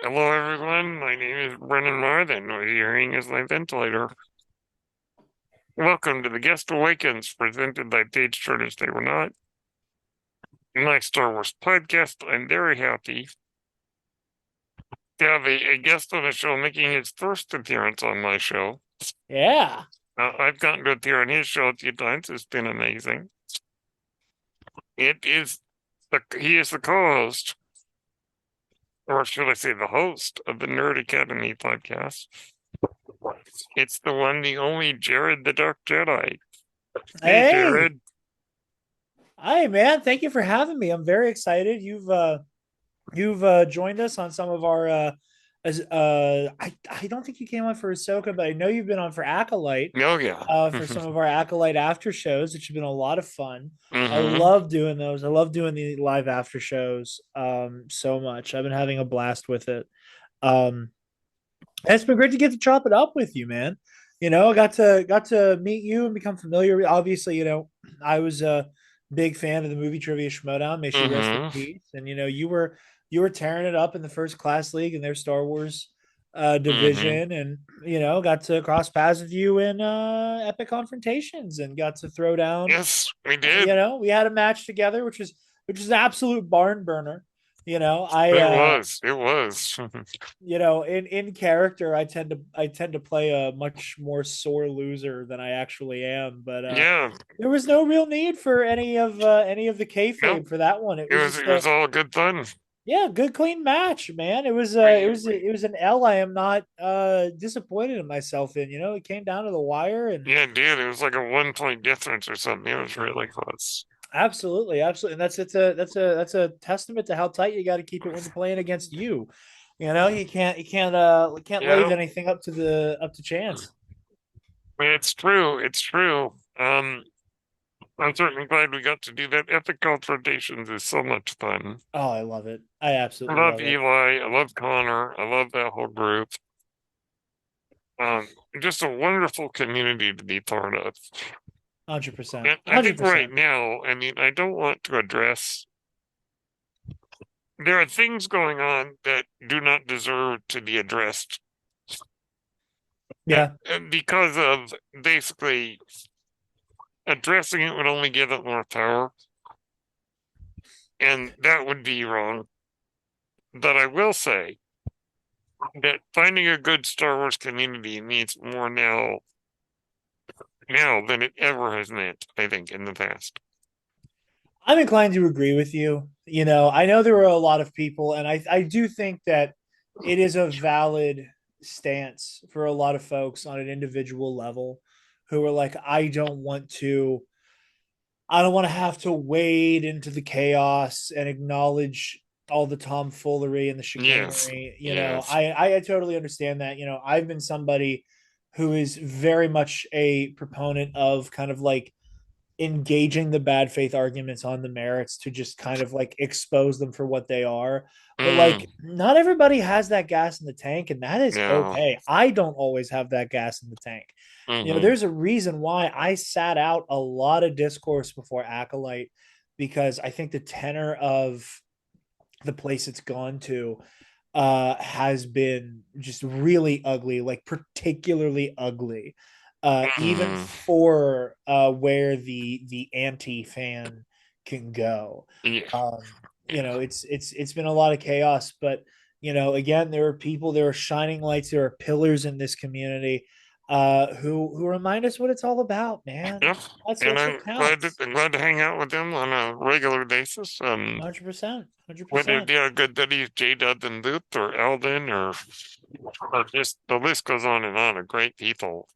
Hello, everyone. My name is Brennan Marthen. What you're hearing is my ventilator. Welcome to the Guest Awakens, presented by Page Turners They Were Not. My Star Wars podcast. I'm very happy to have a guest on the show making his first appearance on my show. Yeah. I've gotten to appear on his show a few times. It's been amazing. He is the co-host, or should I say the host of the Nerd Academy podcast. It's the one, the only Jarod the Dark Jedi. Hey, Hey. Jarod. Hi, man. Thank you for having me. I'm very excited. You've joined us on some of our I don't think you came on for Ahsoka, but I know you've been on for Acolyte, Oh, yeah. for some of our Acolyte after shows, which have been a lot of fun. I Mm-hmm. love doing those. I love doing the live after shows so much. I've been having a blast with it. Um it's been great to get to chop it up with you, man. I got to meet you and become familiar. Obviously, I was a big fan of the movie Trivia Schmodown. May she rest in Mm-hmm. peace. And you were tearing it up in the first class league in their Star Wars Mm-hmm. division, and got to cross paths with you in Epic Confrontations, and got to throw down. Yes, we did. We had a match together, which was an absolute barn burner. I It was. It was. in character I tend to play a much more sore loser than I actually am, but Yeah. there was no real need for any of the Nope. kayfabe for that one. It It was was. just It a was all good fun. yeah, good clean match, man. It was We. it was an L I am not disappointed in myself in. It came down to the wire, and Yeah, dude. It was like a 1 point difference or something. It was really close. absolutely, and that's a testament to how tight you got to keep it when you're playing against you. You can't leave Yeah. anything up to chance. It's true. It's true. I'm certainly glad we got to do that. Epic confrontations is so much fun. Oh, I love it. I I absolutely love love it. Eli. I love Connor. I love that whole group. Um, just a wonderful community to be part of. 100%. And I think right 100%. now, I mean, I don't want to address. There are things going on that do not deserve to be addressed Yeah. because of basically addressing it would only give it more power, and that would be wrong. But I will say that finding a good Star Wars community means more now than it ever has meant, I think, in the past. I'm inclined to agree with you. I know there were a lot of people, and I do think that it is a valid stance for a lot of folks on an individual level who are like, I don't want to have to wade into the chaos and acknowledge all the tomfoolery and the Yes, chicanery. yes. I totally understand that. I've been somebody who is very much a proponent of kind of like engaging the bad faith arguments on the merits to just kind of like expose them for what they are. But Mm, like, not everybody has that gas in the tank, and that is no. okay. I don't always have that gas in the tank. Mm-hmm. There's a reason why I sat out a lot of discourse before Acolyte, because I think the tenor of the place it's gone to has been just really ugly, like particularly ugly, even Mm-hmm. for where the anti fan can go. Yeah, yeah. It's been a lot of chaos, but again, there are shining lights, there are pillars in this community who remind us what it's all about, man. Yep. That's And that's what I'm glad to counts. I'm glad to hang out with him on a regular basis. 100%, one hundred Whether percent. it be our good buddies J Dub and Luke or Alden or just the list goes on and on of great people.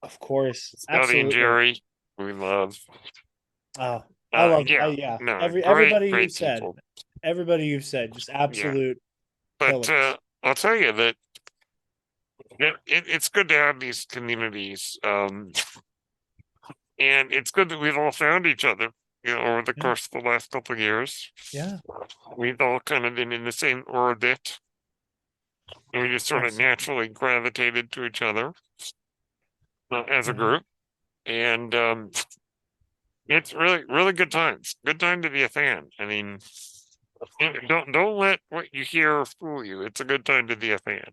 Of course, Scotty and absolutely. Jerry, we love. Oh, I love. Yeah, Yeah. no, Every great, everybody you great said, people. just Yeah, absolute but pillars. I'll tell you that it's good to have these communities, and it's good that we've all found each other. Over the Yeah, course of the last couple of years, yeah, we've all kind of been in the same orbit, and we just sort of absolutely. naturally gravitated to each other as a Yeah. group, and it's really, really good times. Good time to be a fan. I mean, Don't let what you hear fool you. It's a good time to be a fan.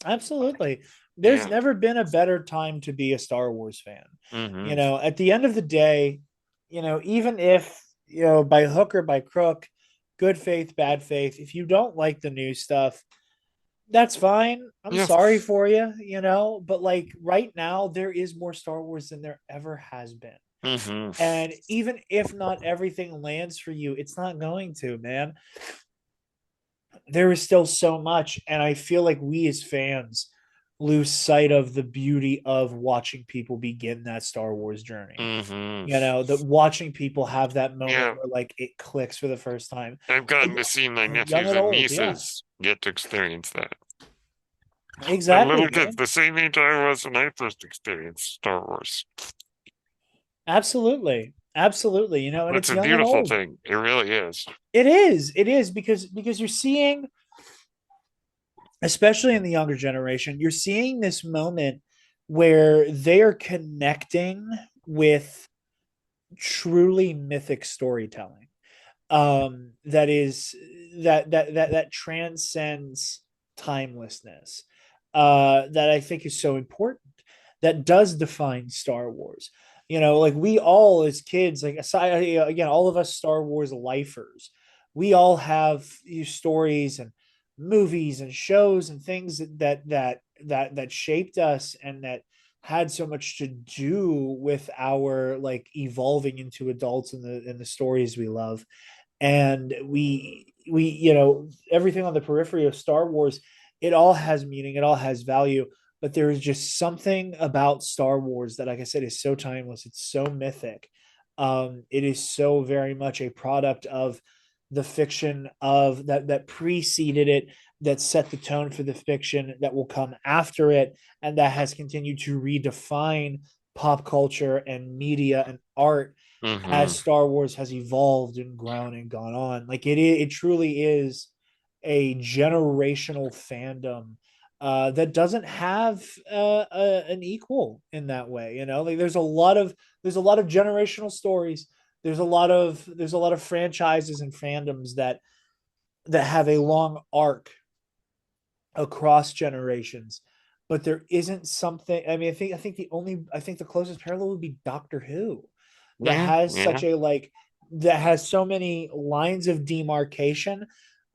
Absolutely. There's Yeah. never been a better time to be a Star Wars fan. Mm-hmm. At the end of the day, even if, by hook or by crook, good faith, bad faith, if you don't like the new stuff, that's fine. I'm Yeah. sorry for you, but like right now, there is more Star Wars than there ever has been. Mm-hmm. And even if not everything lands for you, it's not going to, man. There is still so much. And I feel like we as fans lose sight of the beauty of watching people begin that Star Wars journey. Mm-hmm. That watching people have that moment Yeah. where like it clicks for the first time. I've gotten to see my Young nephews and and old, yeah. nieces get to experience that. And Exactly, little kids, man. the same age I was when I first experienced Star Wars. Absolutely. Absolutely. And It's it's a young and beautiful old. thing. It really is. It is because you're seeing, especially in the younger generation, you're seeing this moment where they are connecting with truly mythic storytelling. That is that transcends timelessness. That I think is so important. That does define Star Wars. Like we all as kids, like aside again, all of us Star Wars lifers, we all have stories and movies and shows and things that shaped us and that had so much to do with our like evolving into adults in the stories we love. And we everything on the periphery of Star Wars, it all has meaning, it all has value, but there is just something about Star Wars that, like I said, is so timeless, it's so mythic. It is so very much a product of the fiction of that preceded it, that set the tone for the fiction that will come after it, and that has continued to redefine pop culture and media and art Mm-hmm. as Star Wars has evolved and grown and gone on. Like it truly is a generational fandom that doesn't have an equal in that way. Like there's a lot of generational stories. There's a lot of franchises and fandoms that have a long arc across generations, but there isn't something. I mean, I think the closest parallel would be Doctor Who, that Yeah. has Yeah. such a like that has so many lines of demarcation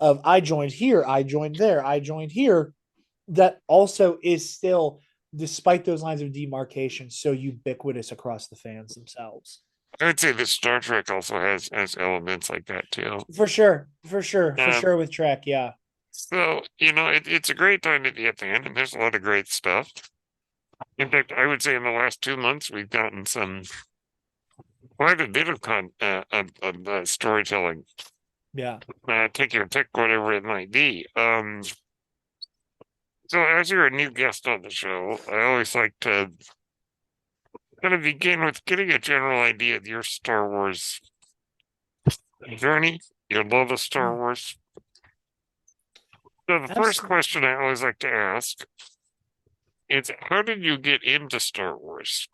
of I joined here, I joined there, I joined here, that also is still, despite those lines of demarcation, so ubiquitous across the fans themselves. I would say that Star Trek also has elements like that too. For sure, for sure, for Um, sure with Trek, yeah. so it's a great time to be a fan, and there's a lot of great stuff. In fact, I would say in the last 2 months we've gotten some quite a bit of storytelling. Yeah. Take your pick, whatever it might be. So as you're a new guest on the show, I always like to kind of begin with getting a general idea of your Star Wars journey, your love of Star Wars. So the first Absolutely. question I always like to ask is, how did you get into Star Wars?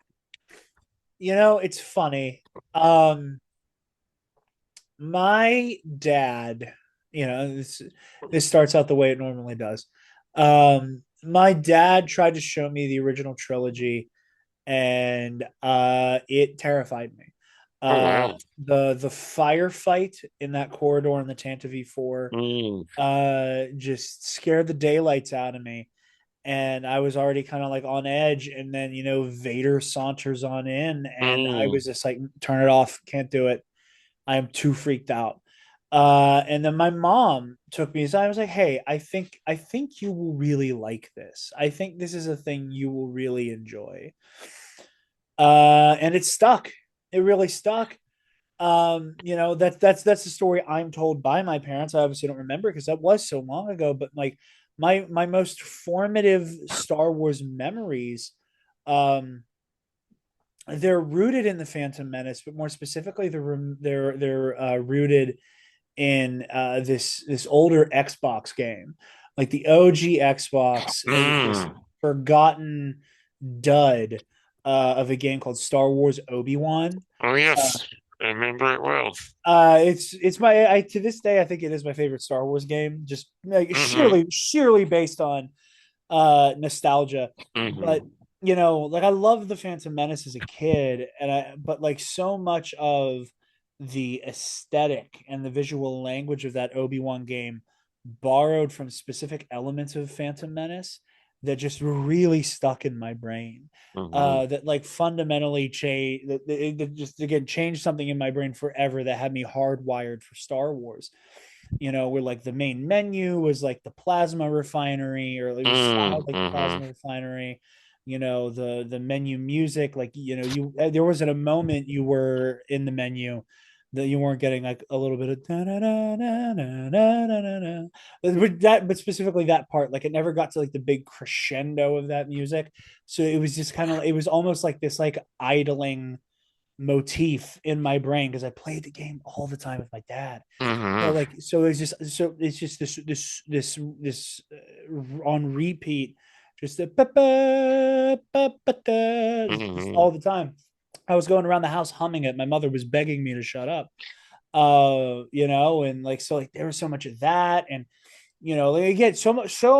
It's funny. Um, my dad, this starts out the way it normally does. My dad tried to show me the original trilogy, and it terrified me. Oh wow. The firefight in that corridor in the Tantive V4 Mm, just scared the daylights out of me. And I was already kind of like on edge. And then, Vader saunters on in, and I mm, was just like, turn it off, can't do it. I am too freaked out. And then my mom took me aside. I was like, "Hey, I think you will really like this. I think this is a thing you will really enjoy." And it stuck. It really stuck. That's the story I'm told by my parents. I obviously don't remember because that was so long ago. But like my most formative Star Wars memories, um, they're rooted in the Phantom Menace, but more specifically, they're rooted in this older Xbox game, like the OG Xbox. It was this mm. forgotten dud of a game called Star Wars Obi-Wan. Oh Uh, yes. I remember it well. It's my I to this day I think it is my favorite Star Wars game, just like Mm-hmm. sheerly based on nostalgia. But Mm-hmm. like I loved the Phantom Menace as a kid, and I but like so much of the aesthetic and the visual language of that Obi-Wan game borrowed from specific elements of Phantom Menace that just really stuck in my brain. Mm-hmm. That like fundamentally changed that just again changed something in my brain forever that had me hardwired for Star Wars. Where like the main menu was like the plasma refinery, or it was styled like the Mm-hmm. plasma refinery. The menu music, like there was at a moment you were in the menu that you weren't getting like a little bit of but specifically that part, like it never got to like the big crescendo of that music. So it was just kind of, it was almost like this like idling motif in my brain because I played the game all the time with my dad. So Mm-hmm. like, it's just this on repeat, just the just Mm-hmm. all the time. I was going around the house humming it. My mother was begging me to shut up. And like so like there was so much of that, and like again, so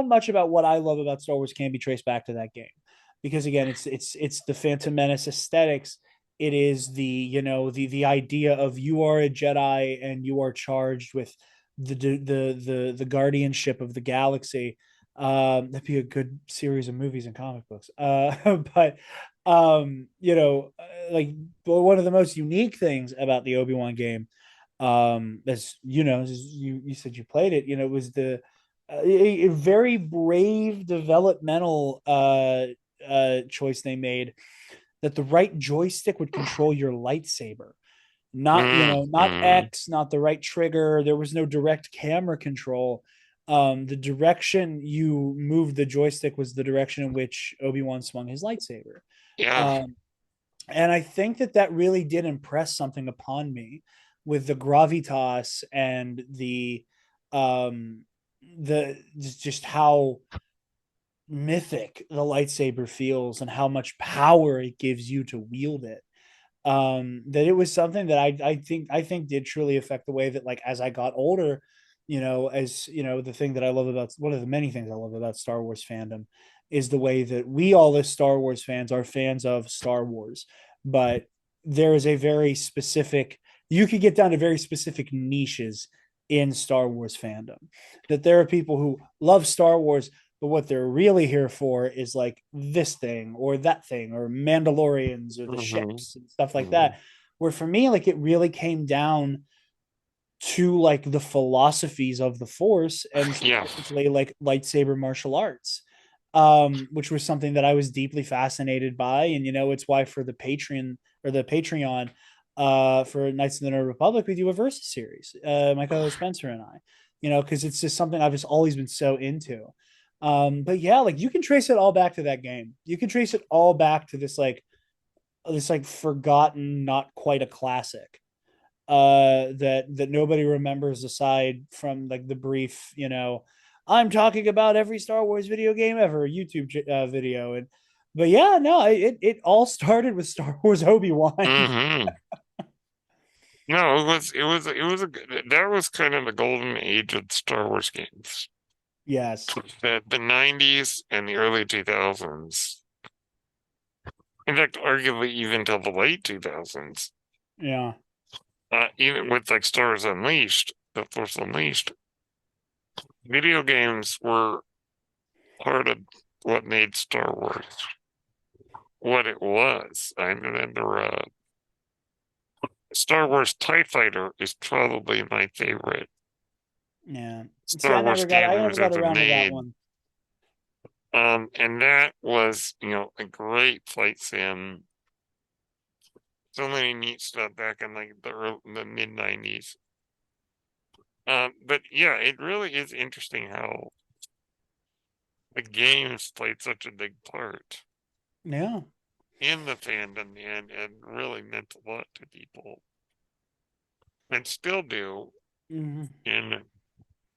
much about what I love about Star Wars can be traced back to that game, because again, it's the Phantom Menace aesthetics. It is the idea of you are a Jedi and you are charged with the guardianship of the galaxy. That'd be a good series of movies and comic books. But like one of the most unique things about the Obi-Wan game, as as you said you played it, was the a very brave developmental choice they made, that the right joystick would control your lightsaber, not Mm-hmm. X, not the right trigger. There was no direct camera control. The direction you moved the joystick was the direction in which Obi-Wan swung his lightsaber. Yeah. um, and I think that really did impress something upon me with the gravitas and the just how mythic the lightsaber feels and how much power it gives you to wield it. That it was something that I think did truly affect the way that, like, as I got older, as the thing that I love about, one of the many things I love about Star Wars fandom, is the way that we all as Star Wars fans are fans of Star Wars, but there is a very specific, you could get down to very specific niches in Star Wars fandom. That there are people who love Star Wars, but what they're really here for is like this thing or that thing, or Mandalorians or the Mm-hmm. ships and stuff like Mm-hmm. that. Where for me, like, it really came down to like the philosophies of the Force, and Yeah. specifically like lightsaber martial arts, which was something that I was deeply fascinated by. And it's why for the Patreon, for Knights of the New Republic, we do a versus series. My co-host Spencer and I, because it's just something I've just always been so into. But yeah, like you can trace it all back to that game. You can trace it all back to this like forgotten, not quite a classic, that nobody remembers, aside from like the brief, I'm talking about every Star Wars video game ever YouTube video. And but yeah, no, it all started with Star Wars Obi-Wan. Mm-hmm. No, it was that was kind of the golden age of Star Wars games. Yes. The 90s and the early 2000s. In fact, arguably even till the late 2000s. Yeah. Even with like Star Wars Unleashed, the Force Unleashed, video games were part of what made Star Wars what it was. I remember Star Wars TIE Fighter is probably my favorite Yeah. See, Star I Wars never got game I that never was got ever around to that made. one. And that was, a great flight sim. So many neat stuff back in like the mid 90s. But yeah, it really is interesting how the games played such a big part Yeah. in the fandom and really meant a lot to people and still do. Hmm. And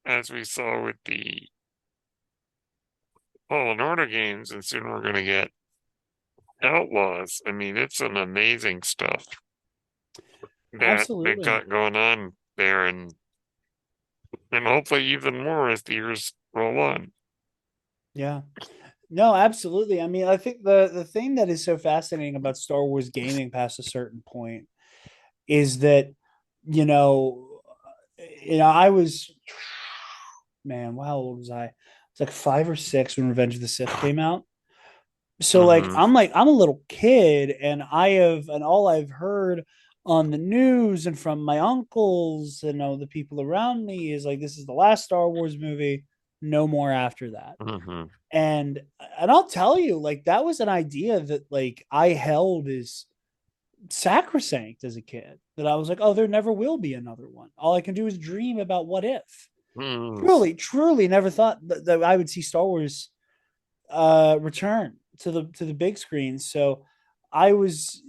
as we saw with the Fallen Order games, and soon we're going to get Outlaws. I mean, it's some amazing stuff. that they've Absolutely. got going on there, and hopefully even more as the years roll on. Yeah. No, absolutely. I mean, I think the thing that is so fascinating about Star Wars gaming past a certain point is that, you know, I was, man, how old was I? It's like 5 or 6 when Revenge of the Sith came out. So Mm-hmm. I'm a little kid, and all I've heard on the news and from my uncles and all the people around me is like, this is the last Star Wars movie, no more after that. Mm-hmm. and and I'll tell you, like, that was an idea that, like, I held as sacrosanct as a kid, that I was like, oh, there never will be another one. All I can do is dream about what if. Mm-hmm. Truly never thought that I would see Star Wars return to the big screen. So I was,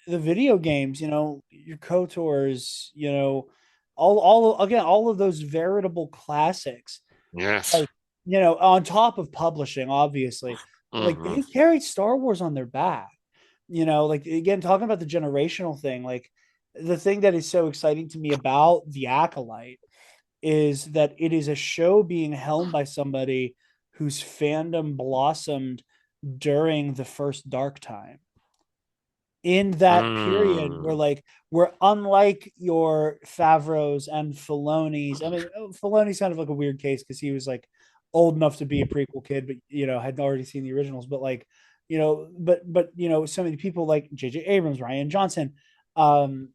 the video games, your KOTORs, all of those veritable classics, Yes. like, on top of publishing, obviously, like, Mm-hmm. they carried Star Wars on their back. Like, again, talking about the generational thing, like, the thing that is so exciting to me about the Acolyte is that it is a show being helmed by somebody whose fandom blossomed during the first dark time, in that period where, Mm. like, we're unlike your Favreau's and Filoni's. I mean, Filoni's kind of like a weird case because he was like old enough to be a prequel kid, but had already seen the originals. But like, but so many people like J.J. Abrams, Ryan Johnson, um,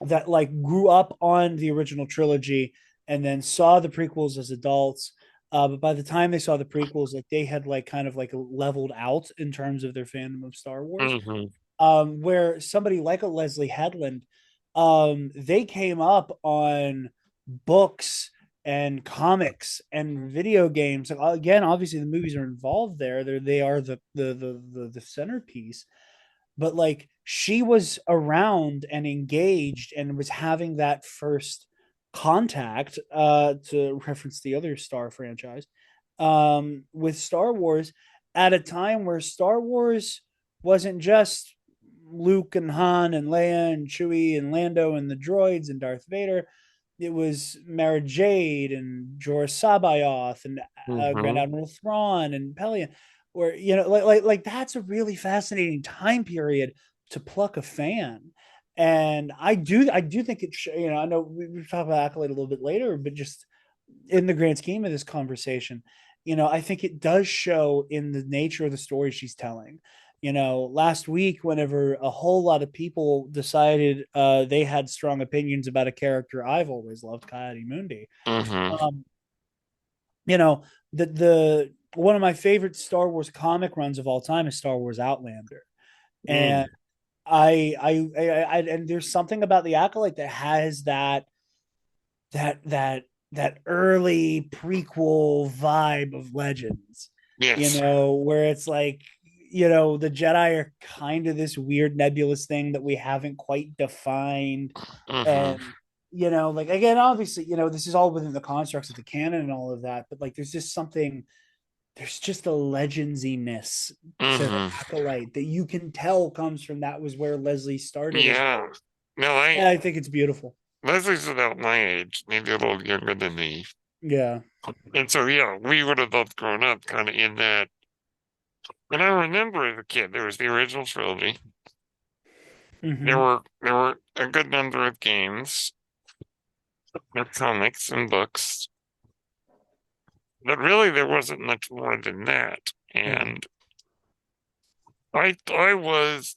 that like grew up on the original trilogy and then saw the prequels as adults. But by the time they saw the prequels, like, they had like kind of like leveled out in terms of their fandom of Star Wars. Mm-hmm. Where somebody like a Leslie Headland, they came up on books and comics and video games. Like, again, obviously the movies are involved there. They are the centerpiece. But like, she was around and engaged and was having that first contact, to reference the other Star franchise, with Star Wars, at a time where Star Wars wasn't just Luke and Han and Leia and Chewie and Lando and the droids and Darth Vader. It was Mara Jade and Jorah Sabayoth and Grand Mm-hmm. Admiral Thrawn and Pelion, where, like that's a really fascinating time period to pluck a fan. And I do think it, I know we talk about Acolyte a little bit later, but just in the grand scheme of this conversation, I think it does show in the nature of the story she's telling. Last week, whenever a whole lot of people decided they had strong opinions about a character I've always loved, Coyote Mundi, Mm-hmm. um, you know, the one of my favorite Star Wars comic runs of all time is Star Wars Outlander, Mm. and and there's something about the Acolyte that has that that that early prequel vibe of Legends, Yes. where it's like, the Jedi are kind of this weird nebulous thing that we haven't quite defined. Mm-hmm. And, like, again, obviously, this is all within the constructs of the canon and all of that, but like, there's just a legendsiness to the Mm-hmm. Acolyte that you can tell comes from, that was where Leslie started as well. Yeah. No, And I think it's beautiful. Leslie's about my age, maybe a little younger than me. Yeah. And so, yeah, we would have both grown up kind of in that. And I remember as a kid, there was the original trilogy. Mm-hmm. There were a good number of games, of comics and books, but really there wasn't much more than that. Yeah. And let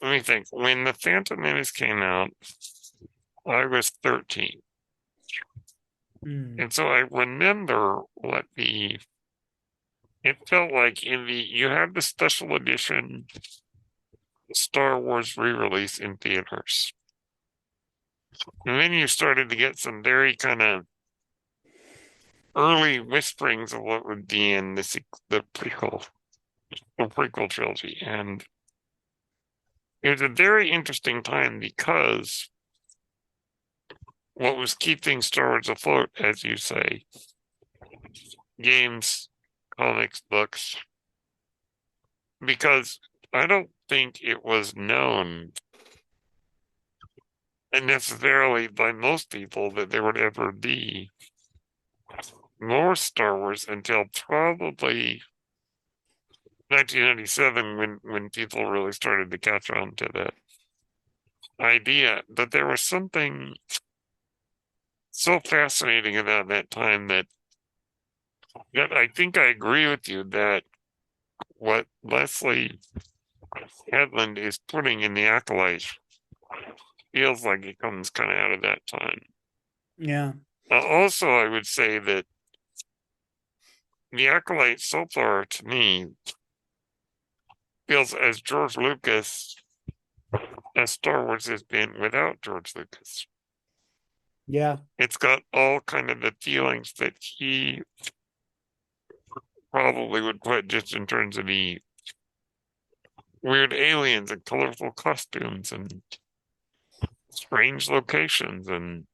me think, when The Phantom Menace came out, I was 13. Mm. And so I remember it felt like you had the special edition Star Wars re-release in theaters. And then you started to get some very kind of early whisperings of what would be in the prequel trilogy. And it was a very interesting time because what was keeping Star Wars afloat, as you say, games, comics, books, because I don't think it was known necessarily by most people that there would ever be more Star Wars until probably 1997 when people really started to catch on to that idea. But there was something so fascinating about that time that I think I agree with you that what Leslie Headland is putting in the Acolyte feels like it comes kind of out of that time. Yeah. Also, I would say that the Acolyte so far to me feels as George Lucas as Star Wars has been without George Lucas. Yeah. It's got all kind of the feelings that he probably would put just in terms of the weird aliens and colorful costumes and strange locations and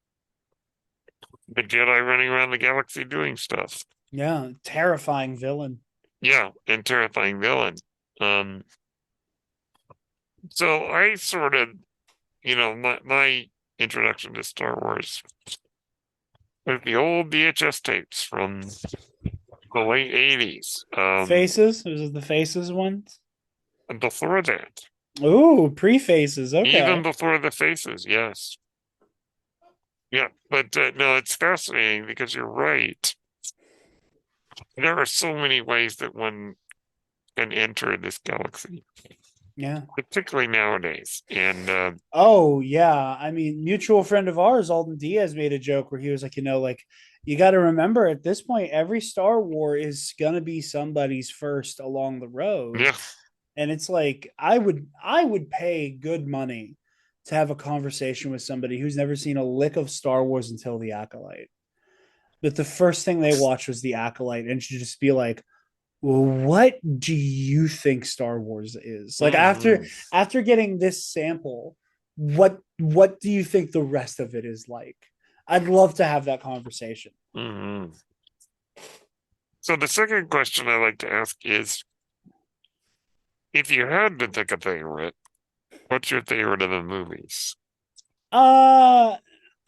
the Jedi running around the galaxy doing stuff. Yeah. Terrifying villain. Yeah, and terrifying villain. Um, so I sort of, my introduction to Star Wars was the old VHS tapes from the late 80s. Faces. Was it the faces ones? And before that, Ooh, pre-faces. even Okay. before the faces, yes. Yeah, but no, it's fascinating because you're right. There are so many ways that one can enter this galaxy, Yeah. particularly nowadays. And Oh yeah. I mean, mutual friend of ours, Alden Diaz, made a joke where he was like, like you got to remember at this point, every Star War is gonna be somebody's first along the road, yeah, and it's like I would pay good money to have a conversation with somebody who's never seen a lick of Star Wars until the Acolyte. But the first thing they watched was the Acolyte, and should just be like, well, what do you think Star Wars is? Like after hmm after getting this sample, what do you think the rest of it is like? I'd love to have that conversation. hmm So the second question I like to ask is, if you had to pick a favorite, what's your favorite of the movies? Uh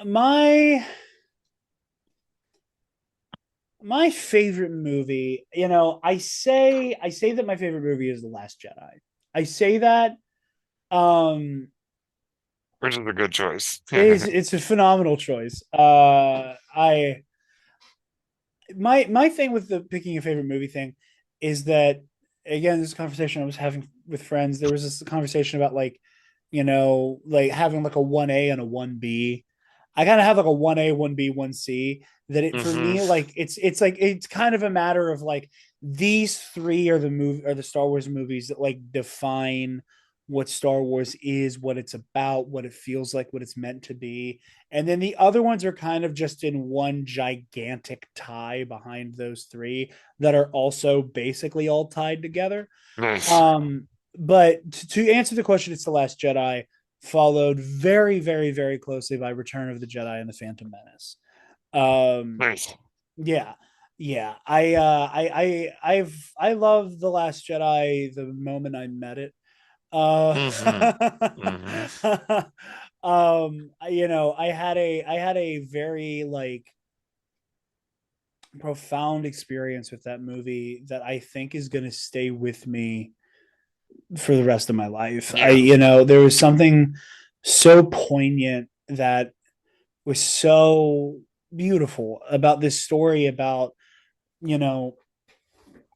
my my favorite movie, I say that my favorite movie is The Last Jedi. I say that um Which is a good choice. it's a phenomenal choice. I my thing with the picking a favorite movie thing is that, again, this conversation I was having with friends, there was this conversation about like, like having like a 1A and a 1B. I kind of have like a 1A, 1B, 1C, that it for hmm me, like it's like it's kind of a matter of like these three are the Star Wars movies that like define what Star Wars is, what it's about, what it feels like, what it's meant to be. And then the other ones are kind of just in one gigantic tie behind those three that are also basically all tied together. Nice. But to answer the question, it's The Last Jedi, followed very, very, very closely by Return of the Jedi and The Phantom Menace. Um, Nice. yeah, yeah. I love The Last Jedi the moment I met it. Uh, hmm hmm I had a very like profound experience with that movie that I think is going to stay with me for the rest of my life. Yeah. There was something so poignant that was so beautiful about this story about, you know,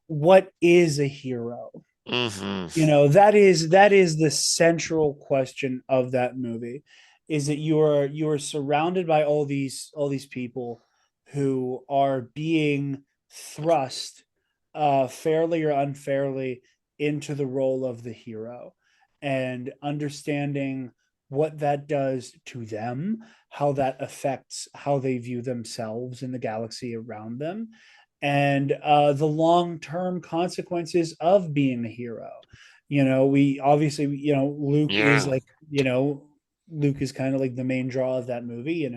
what is a hero? hmm That is the central question of that movie, is that you are surrounded by all these people who are being thrust, fairly or unfairly, into the role of the hero, and understanding what that does to them, how that affects how they view themselves in the galaxy around them, and the long-term consequences of being a hero. We obviously, Luke is Yeah. like, Luke is kind of like the main draw of that movie.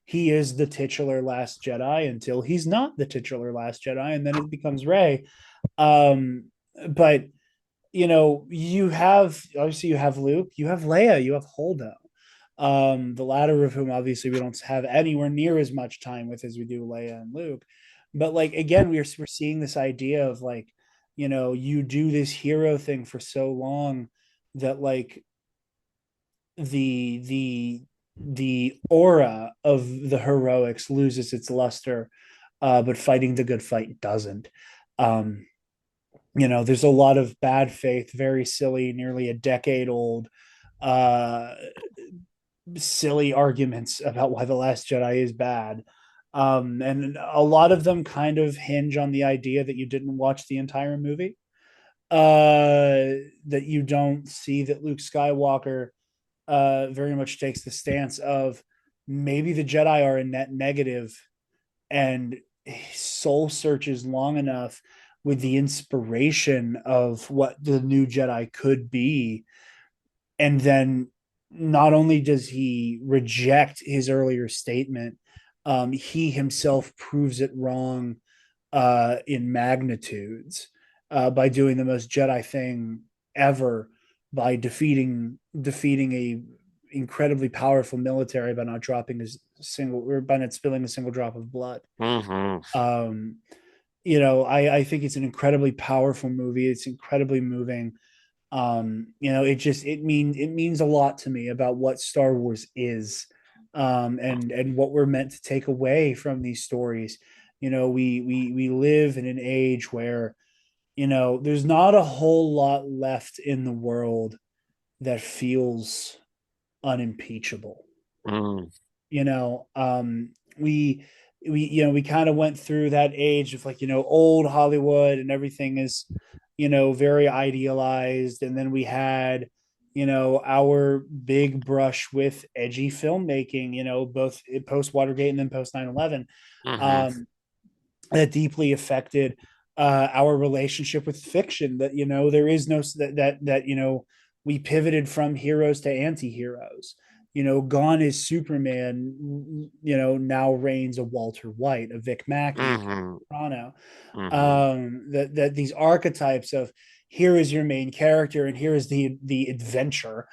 He is the titular Last Jedi until he's not the titular Last Jedi, and then it becomes Rey. Um, but you have, obviously, you have Luke, you have Leia, you have Holdo. The latter of whom obviously we don't have anywhere near as much time with as we do Leia and Luke. But like again, we're seeing this idea of like, you do this hero thing for so long that like the the the aura of the heroics loses its luster, but fighting the good fight doesn't. Um, there's a lot of bad faith, very silly, nearly a decade old, uh, silly arguments about why The Last Jedi is bad. And a lot of them kind of hinge on the idea that you didn't watch the entire movie, that you don't see that Luke Skywalker very much takes the stance of maybe the Jedi are a net negative, and soul searches long enough with the inspiration of what the new Jedi could be. And then not only does he reject his earlier statement, he himself proves it wrong in magnitudes by doing the most Jedi thing ever, by defeating a incredibly powerful military by not dropping a single, or by not spilling a single drop of blood. Mm-hmm. Um, I think it's an incredibly powerful movie. It's incredibly moving. It means a lot to me about what Star Wars is, and what we're meant to take away from these stories. We live in an age where there's not a whole lot left in the world that feels unimpeachable. Mm. you know um we kind of went through that age of like old Hollywood, and everything is very idealized, and then we had our big brush with edgy filmmaking, both post Watergate and then post 9/11, Mm-hmm. um that deeply affected our relationship with fiction. That there is no that we pivoted from heroes to anti-heroes. Gone is Superman. Now reigns a Walter White, a Vic Mackey, a Mm-hmm. Toronto. Mm-hmm. That these archetypes of, here is your main character and here is the adventure,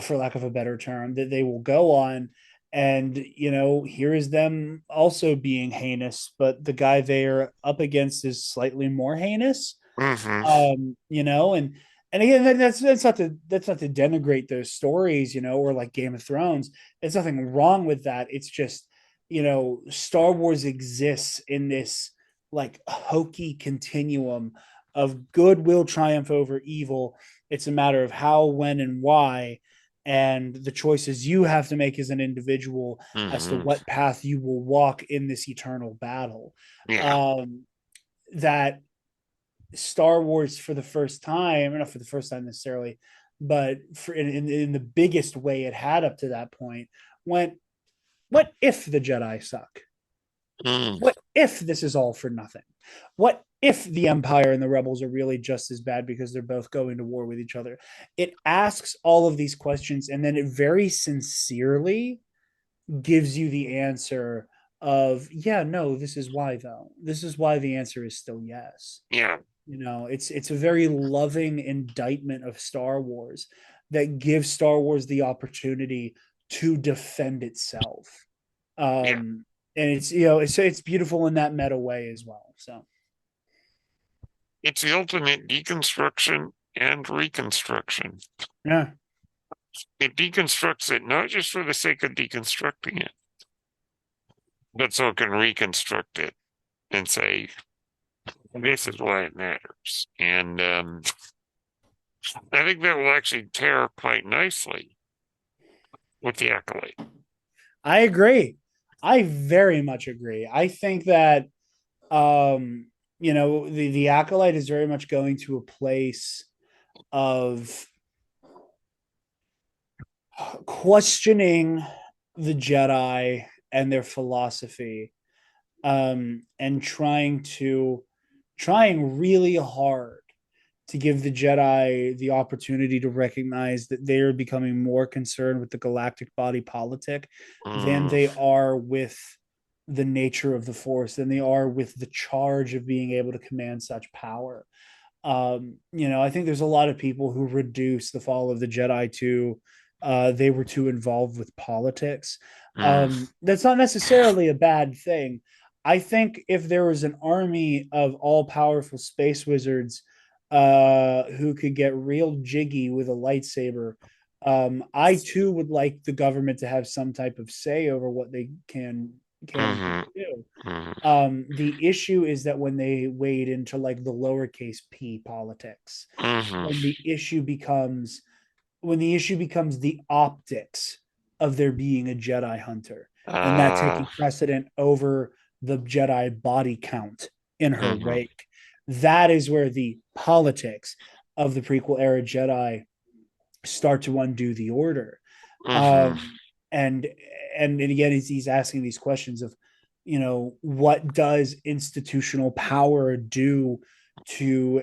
for lack of a better term, that they will go on. And here is them also being heinous, but the guy they're up against is slightly more heinous. Mm-hmm. And again, that's not to denigrate those stories, or like Game of Thrones. There's nothing wrong with that. It's just Star Wars exists in this like hokey continuum of good will triumph over evil. It's a matter of how, when, and why, and the choices you have to make as an individual as to Mm-hmm. what path you will walk in this eternal battle. Yeah. That Star Wars, for the first time, or not for the first time necessarily, but in the biggest way it had up to that point, went, what if the Jedi suck? Mm. What if this is all for nothing? What if the Empire and the Rebels are really just as bad because they're both going to war with each other? It asks all of these questions, and then it very sincerely gives you the answer of, yeah, no, this is why, though. This is why the answer is still yes. Yeah. It's a very loving indictment of Star Wars that gives Star Wars the opportunity to defend itself. Yeah. And it's beautiful in that meta way as well. So It's the ultimate deconstruction and reconstruction. yeah, It deconstructs it not just for the sake of deconstructing it, but so it can reconstruct it and say, this is why it matters. And I think that will actually tear quite nicely with the Acolyte. I agree. I very much agree. I think that the Acolyte is very much going to a place of questioning the Jedi and their philosophy, and trying really hard to give the Jedi the opportunity to recognize that they are becoming more concerned with the galactic body politic than Mm, they are with the nature of the Force, than they are with the charge of being able to command such power. I think there's a lot of people who reduce the fall of the Jedi to they were too involved with politics. Mm, That's not necessarily a bad thing. I think if there was an army of all powerful space wizards who could get real jiggy with a lightsaber, I too would like the government to have some type of say over what they can and can't mm-hmm, do. mm-hmm, The issue is that when they wade into like the lowercase p politics, mm-hmm. when the issue becomes the optics of there being a Jedi hunter and that Uh, taking precedent over the Jedi body count in her mm-hmm, wake. That is where the politics of the prequel era Jedi start to undo the order. mm-hmm. Um, and and again, he's asking these questions of, what does institutional power do to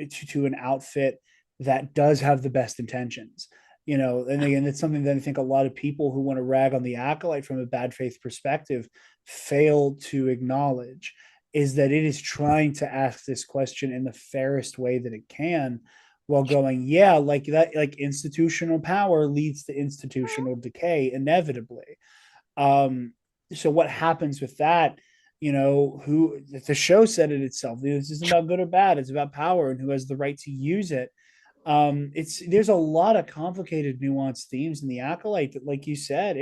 to an outfit that does have the best intentions? And again, it's something that I think a lot of people who want to rag on the Acolyte from a bad faith perspective fail to acknowledge is that it is trying to ask this question in the fairest way that it can, while going, yeah, like that, like institutional power leads to institutional decay inevitably. Um, so what happens with that? Who the show said it itself. This isn't about good or bad. It's about power and who has the right to use it. It's There's a lot of complicated, nuanced themes in the Acolyte that, like you said,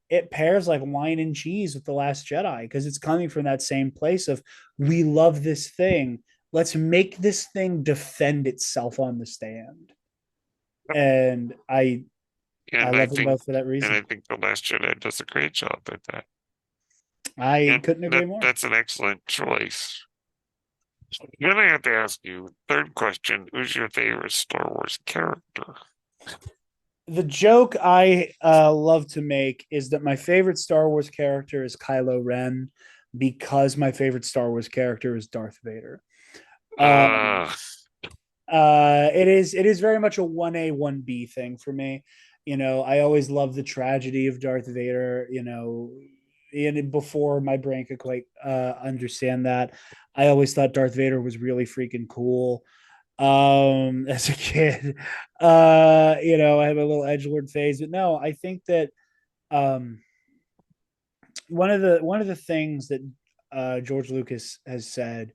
it pairs like wine and cheese with the Last Jedi because it's coming from that same place of we love this thing. Let's make this thing defend itself on the stand. And I And I love them think, both for that and I reason. think the Last Jedi does a great job at that. I And couldn't agree that more. that's an excellent choice. Then I have to ask you, third question, who's your favorite Star Wars character? The joke I love to make is that my favorite Star Wars character is Kylo Ren because my favorite Star Wars character is Darth Vader. Um, Uh, it is very much a 1A 1B thing for me. I always love the tragedy of Darth Vader. And before my brain could quite understand that, I always thought Darth Vader was really freaking cool. As a kid, I have a little edgelord phase, but no, I think that um one of the things that George Lucas has said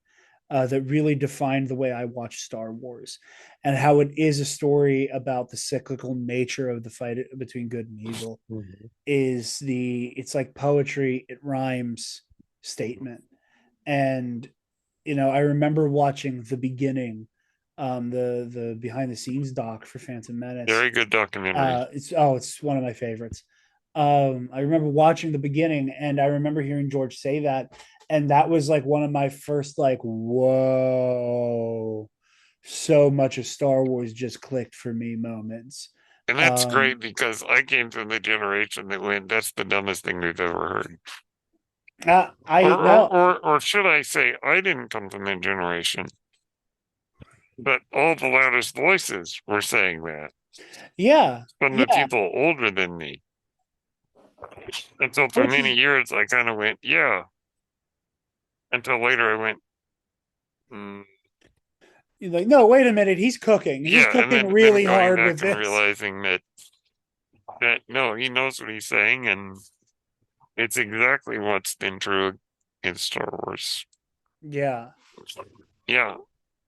that really defined the way I watch Star Wars and how it is a story about the cyclical nature of the fight between good and evil mhm. is it's like poetry, it rhymes statement. And I remember watching the beginning, the behind the scenes doc for Phantom Menace. Very good documentary. It's one of my favorites. I remember watching the beginning, and I remember hearing George say that, and that was like one of my first like, whoa, so much of Star Wars just clicked for me moments. And that's Um, great because I came from the generation that went, that's the dumbest thing we've ever heard. I well, Or should I say, I didn't come from that generation, but all the loudest voices were saying that yeah, from the yeah, people older than me. And so for which many is years, I kind of went, yeah, until later I went, mm, like, no, wait a minute, he's cooking. He's yeah. And cooking then really going hard back with and this. realizing that no, he knows what he's saying, and it's exactly what's been true in Star Wars. Yeah. Yeah.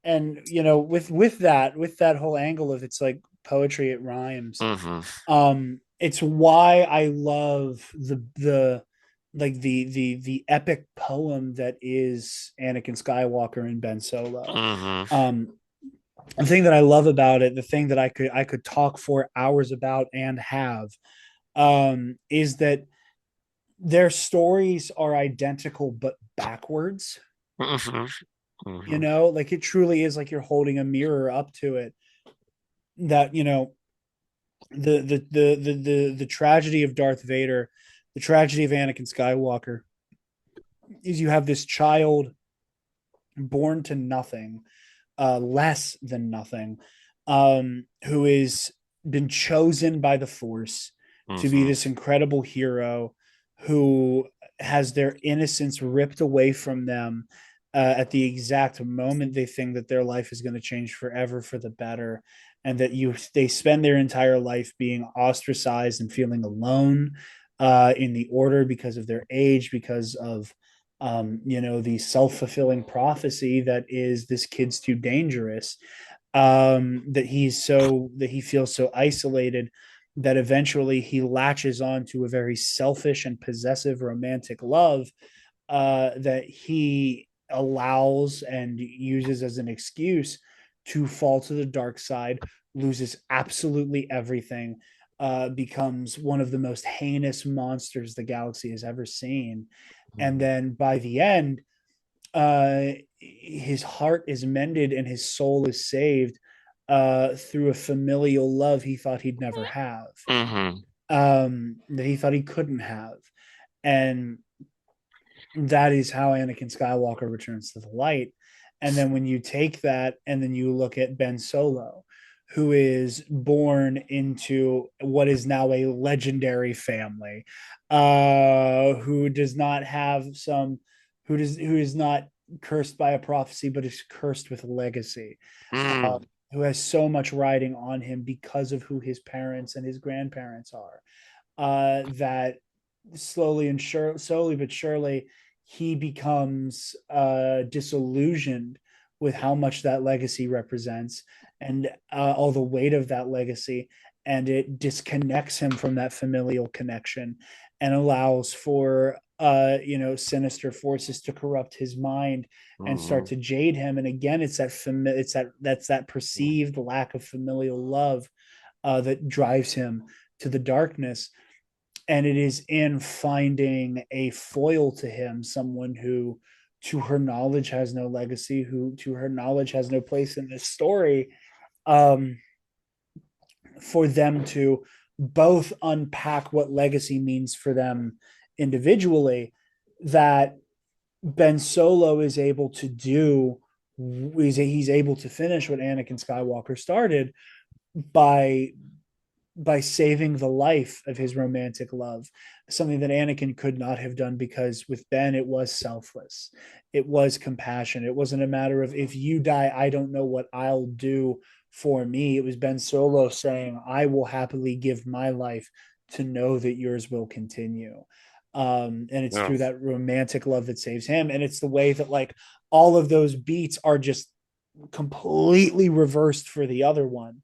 And with that whole angle of it's like poetry, it rhymes. Hmm. It's why I love the epic poem that is Anakin Skywalker and Ben Solo. Hmm. um the thing that I love about it, the thing that I could talk for hours about and have, is that their stories are identical but backwards. Hmm. Hmm. Like it truly is like you're holding a mirror up to it. That the tragedy of Darth Vader, the tragedy of Anakin Skywalker, is you have this child born to nothing, less than nothing, who is been chosen by the Force to be Hmm. this incredible hero who has their innocence ripped away from them at the exact moment they think that their life is going to change forever for the better. and that they spend their entire life being ostracized and feeling alone in the order because of their age, because of the self-fulfilling prophecy that is this kid's too dangerous, that he feels so isolated that eventually he latches on to a very selfish and possessive romantic love that he allows and uses as an excuse to fall to the dark side, loses absolutely everything, becomes one of the most heinous monsters the galaxy has ever seen. And then by the end, his heart is mended and his soul is saved through a familial love he thought he'd never have, Mm-hmm. that he thought he couldn't have. And that is how Anakin Skywalker returns to the light. And then when you take that and then you look at Ben Solo, who is born into what is now a legendary family, who does not have some, who is not cursed by a prophecy, but is cursed with legacy, uh, Mm. who has so much riding on him because of who his parents and his grandparents are, that slowly but surely he becomes disillusioned with how much that legacy represents and all the weight of that legacy, and it disconnects him from that familial connection and allows for sinister forces to corrupt his mind and start Mm-hmm. to jade him. And again, that's that perceived lack of familial love that drives him to the darkness. And it is in finding a foil to him, someone who to her knowledge has no legacy, who to her knowledge has no place in this story, um, for them to both unpack what legacy means for them individually, that Ben Solo is able to do. He's able to finish what Anakin Skywalker started by saving the life of his romantic love, something that Anakin could not have done, because with Ben, it was selfless. It was compassion. It wasn't a matter of, if you die, I don't know what I'll do for me. It was Ben Solo saying, I will happily give my life to know that yours will continue. And it's Yeah. through that romantic love that saves him. And it's the way that, like, all of those beats are just completely reversed for the other one,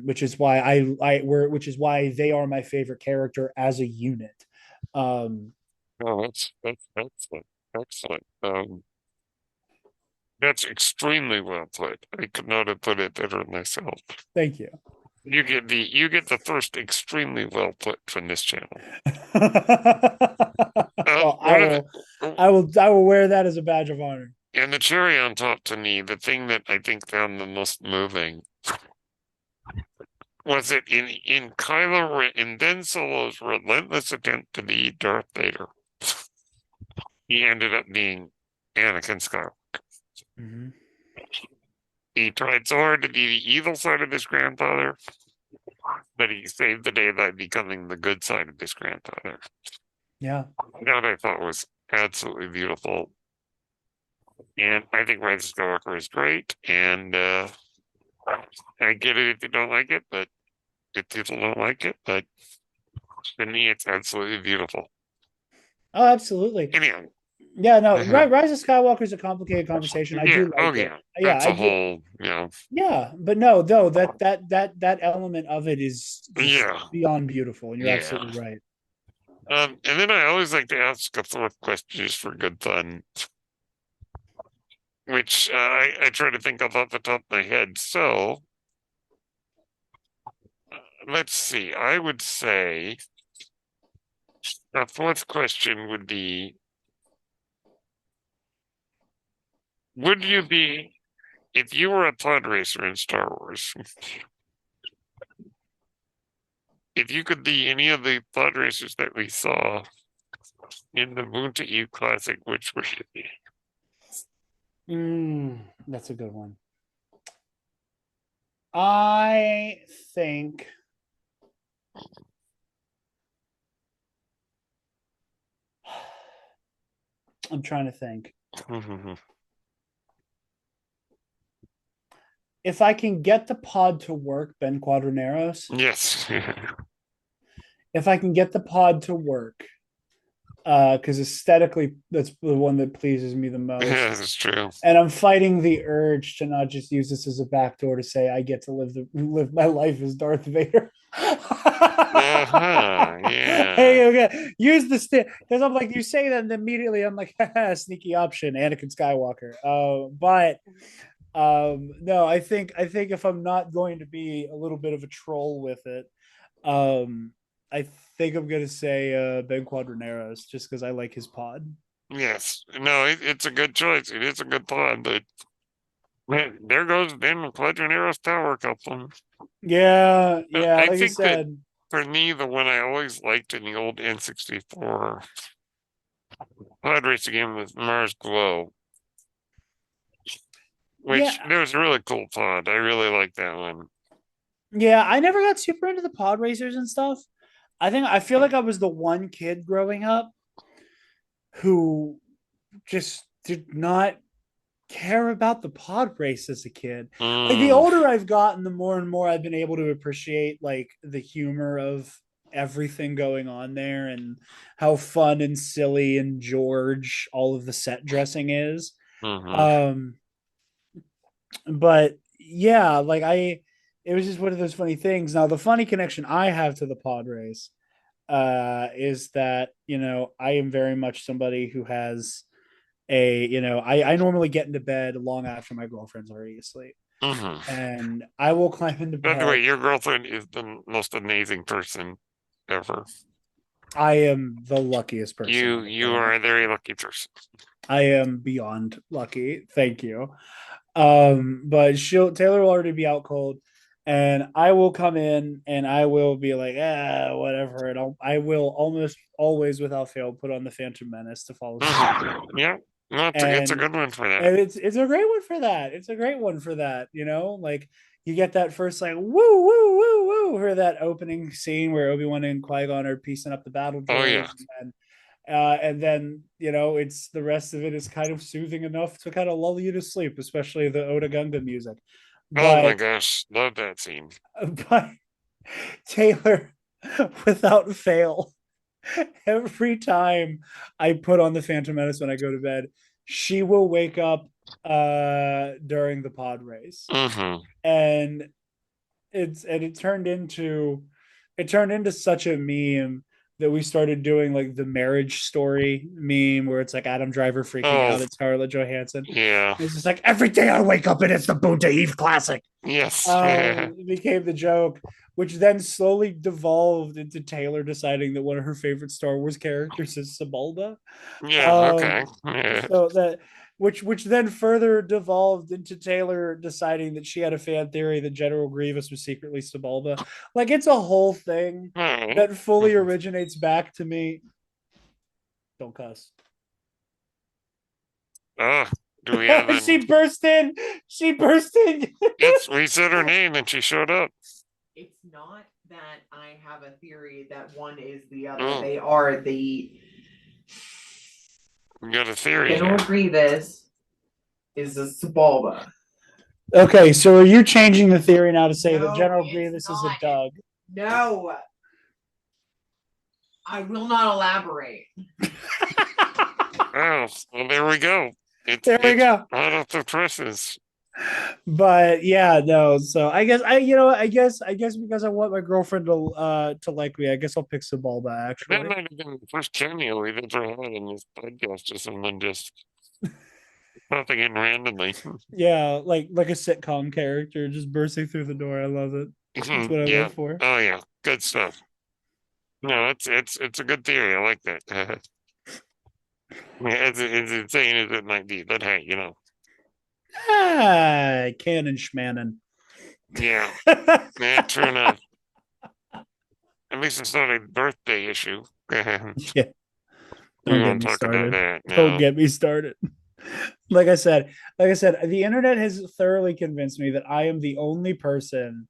which is why which is why they are my favorite character as a unit. Um, Oh, that's excellent. Excellent. That's extremely well put. I could not have put it better myself. Thank you. You get the first extremely well put from this channel. Well, One of the I will wear that as a badge of honor. and the cherry on top to me, the thing that I think found the most moving was it in Ben Solo's relentless attempt to be Darth Vader. He ended up being Anakin Skywalker. Mm-hmm. He tried so hard to be the evil side of his grandfather, but he saved the day by becoming the good side of his grandfather. Yeah, That I thought was absolutely beautiful. And I think Rise of Skywalker is great. And I get it if you don't like it, but if people don't like it, but to me, it's absolutely beautiful. oh, absolutely. Anyhow, Yeah, no, Rise of Skywalker is a complicated conversation. I yeah, do oh like it. yeah, Yeah, that's I a do. whole, Yeah, but no, though that element of it is just yeah, beyond beautiful, and you're yeah. absolutely right. And then I always like to ask a fourth question just for good fun, which I try to think of off the top of my head. So let's see. I would say a fourth question would be: would you be, if you were a pod racer in Star Wars, if you could be any of the pod racers that we saw in the Moon to Eve Classic, which would you be? That's a good one. I think I'm trying to think. if I can get the pod to work, Ben Quadraneros, Yes. if I can get the pod to work, because aesthetically that's the one that pleases me the most. Yes, it's true. And I'm fighting the urge to not just use this as a backdoor to say I get to live my life as Darth Vader. Uh-huh. Yeah. Hey, okay, use the stick because I'm like you say that, and immediately I'm like, sneaky option, Anakin Skywalker. But no, I think if I'm not going to be a little bit of a troll with it, um, I think I'm gonna say Ben Quadraneros just because I like his pod. Yes. No, it's a good choice. It is a good thought, but man, there goes Ben Quadranero's Tower Couple. Yeah, yeah. I Like I think that said, for me, the one I always liked in the old N64 pod race game was Mars Glow, which yeah, there was a really cool pod. I really like that one. yeah. I never got super into the pod racers and stuff. I feel like I was the one kid growing up who just did not care about the pod race as a kid. Like the Mm, older I've gotten, the more and more I've been able to appreciate like the humor of everything going on there and how fun and silly and George all of the set dressing is. hmm Um but yeah, like I it was just one of those funny things. Now the funny connection I have to the pod race is that, I am very much somebody who has I normally get into bed long after my girlfriend's already asleep. hmm And I will climb into By the way, bed. your girlfriend is the most amazing person ever. I am the luckiest person You on the you are planet. a very lucky person. I am beyond lucky. Thank you. But Taylor will already be out cold, and I will come in and I will be like, whatever. And I will almost always, without fail, put on the Phantom Menace to fall asleep. Yeah, no, it's a And good one for that. and it's a great one for that. It's a great one for that. Like you get that first like woo woo woo woo for that opening scene where Obi-Wan and Qui-Gon are piecing up the battle Oh yeah. droids, and then it's the rest of it is kind of soothing enough to kind of lull you to sleep, especially the Oda Gunga music. Oh my But gosh, love that scene. but Taylor, without fail, every time I put on the Phantom Menace when I go to bed, she will wake up during the pod race. Hmm And it turned into such a meme that we started doing like the Marriage Story meme where it's like Adam Driver freaking Oh out at Scarlett Johansson. yeah. It's just like every day I wake up and it's the Boon to Eve classic. Yes. It became the joke, which then slowly devolved into Taylor deciding that one of her favorite Star Wars characters is Sebulba. Yeah. Okay. Um, so that which then further devolved into Taylor deciding that she had a fan theory that General Grievous was secretly Sebulba. Like it's a whole thing All right. that fully originates back to me. Don't cuss. Oh, do we have she an? burst in. She burst in. Yes, we said her name and she showed up. It's not that I have a theory that one is the other. Oh, They are the we got a theory General here. Grievous is a Sebulba. Okay, so are you changing the theory now to say that No, General it's Grievous is a not. Doug? No, I will not elaborate. Oh, well, there we go. There we It's go. out of the presses. But yeah, no. So I guess because I want my girlfriend to like me, I guess I'll pick Sebulba That actually. might have been the first cameo we've ever had in this podcast, just someone just popping in randomly. Yeah, like a sitcom character just bursting through the door. I love it. That's what I Yeah. live for. Oh yeah. Good stuff. No, it's a good theory. I like that. Yeah, as insane as it might be, but hey, Canon schmanon. yeah, yeah, true enough. At least it's not a birthday issue. We Yeah, don't get won't me talk about started. that Don't now. get me started. Like I said, the internet has thoroughly convinced me that I am the only person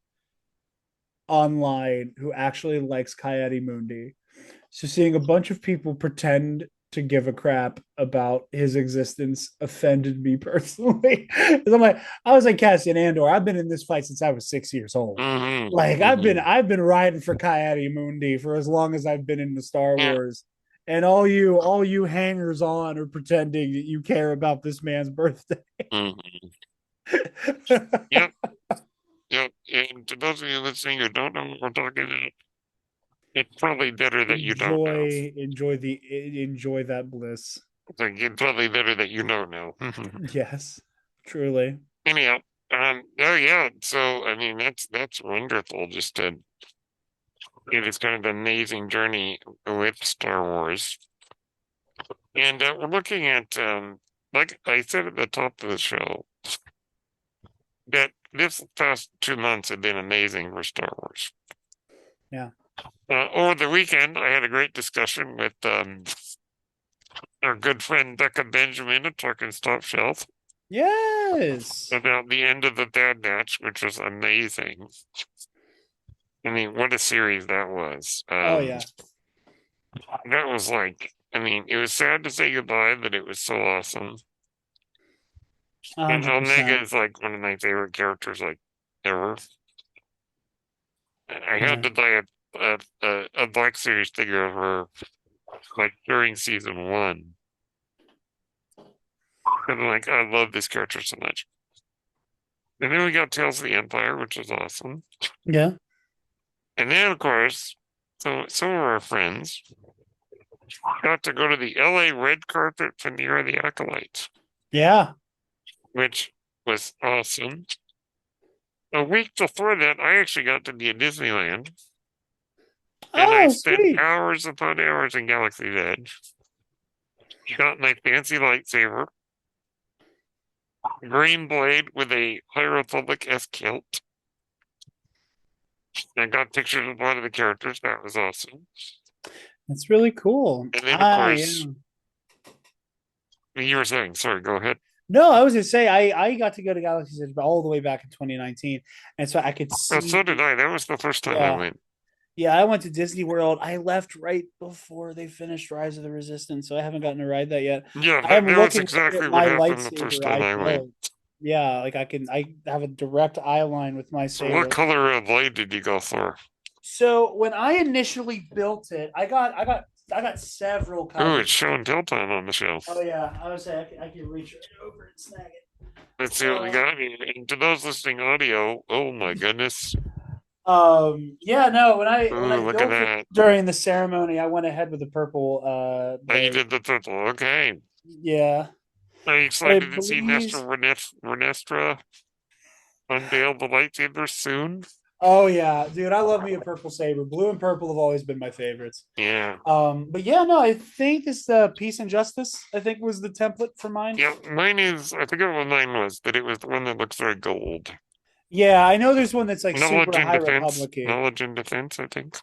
online who actually likes Coyote Mundi. So seeing a bunch of people pretend to give a crap about his existence offended me personally. 'Cause I was like Cassian Andor. I've been in this fight since I was 6 years old. Like I've been riding for Coyote Mundi for as long as I've been in the Star Yeah. Wars. And all you hangers on are pretending that you care about this man's birthday. Mhm. Yep. Yep. And to those of you listening who don't know what we're talking about, it's probably better that you don't know. Enjoy that bliss. It's probably better that you don't know. Yes, truly. Anyhow, oh yeah. So I mean, that's wonderful. Just to it is kind of an amazing journey with Star Wars, and we're looking at like I said at the top of the show, that this past 2 months have been amazing for Star Wars. Yeah. Over the weekend, I had a great discussion with our good friend Becca Benjamin at Talking Stop Shelf Yes. about the end of the Bad Batch, which was amazing. I mean, what a series that was. Oh yeah. That was like, I mean, it was sad to say goodbye, but it was so awesome. And Omega 100%. is like one of my favorite characters, like ever. I Yeah. had to buy a Black Series figure of her, like during season 1. And like, I love this character so much. And then we got Tales of the Empire, which was awesome. Yeah. And then, of course, so some of our friends got to go to the LA red carpet premiere of the Acolyte, Yeah. which was awesome. A week before that, I actually got to be at Disneyland, and I Oh, spent sweet. hours upon hours in Galaxy's Edge. Got my fancy lightsaber, green blade with a High Republic-esque hilt. I got pictures of one of the characters. That was awesome. That's really cool. And then, of course, you were saying, sorry, go ahead. No, I was gonna say I got to go to Galaxy's Edge all the way back in 2019, and so I could Oh, see. so did I. That was the first time I Yeah, went. yeah. I went to Disney World. I left right before they finished Rise of the Resistance, so I haven't gotten to ride that yet. Yeah, I'm that was looking to exactly get what my happened the first lightsaber. time I I went. built. Yeah, like I have a direct eye line with my So what saber. color of blade did you go for? So when I initially built it, I got several Ooh, colors. it's show and tell time on the show. Oh yeah, I would say I can reach right over and snag it. Let's see what we got. I mean, and to those listening audio, oh my goodness. Yeah, no, when Ooh, I look at built it that. during the ceremony, I went ahead with the purple Oh, you blade. did the purple. Okay. Yeah. Are you But I excited to see believe Nestor Renestra unveil the lightsaber soon? Oh yeah, dude, I love me a purple saber. Blue and purple have always been my favorites. Yeah. But yeah, no, I think it's the Peace and Justice, I think was the template for mine. Yeah, mine is, I forget what mine was, but it was the one that looks very gold. Yeah, I know there's one that's like Knowledge super and high defense. republic. Knowledge and defense, I think.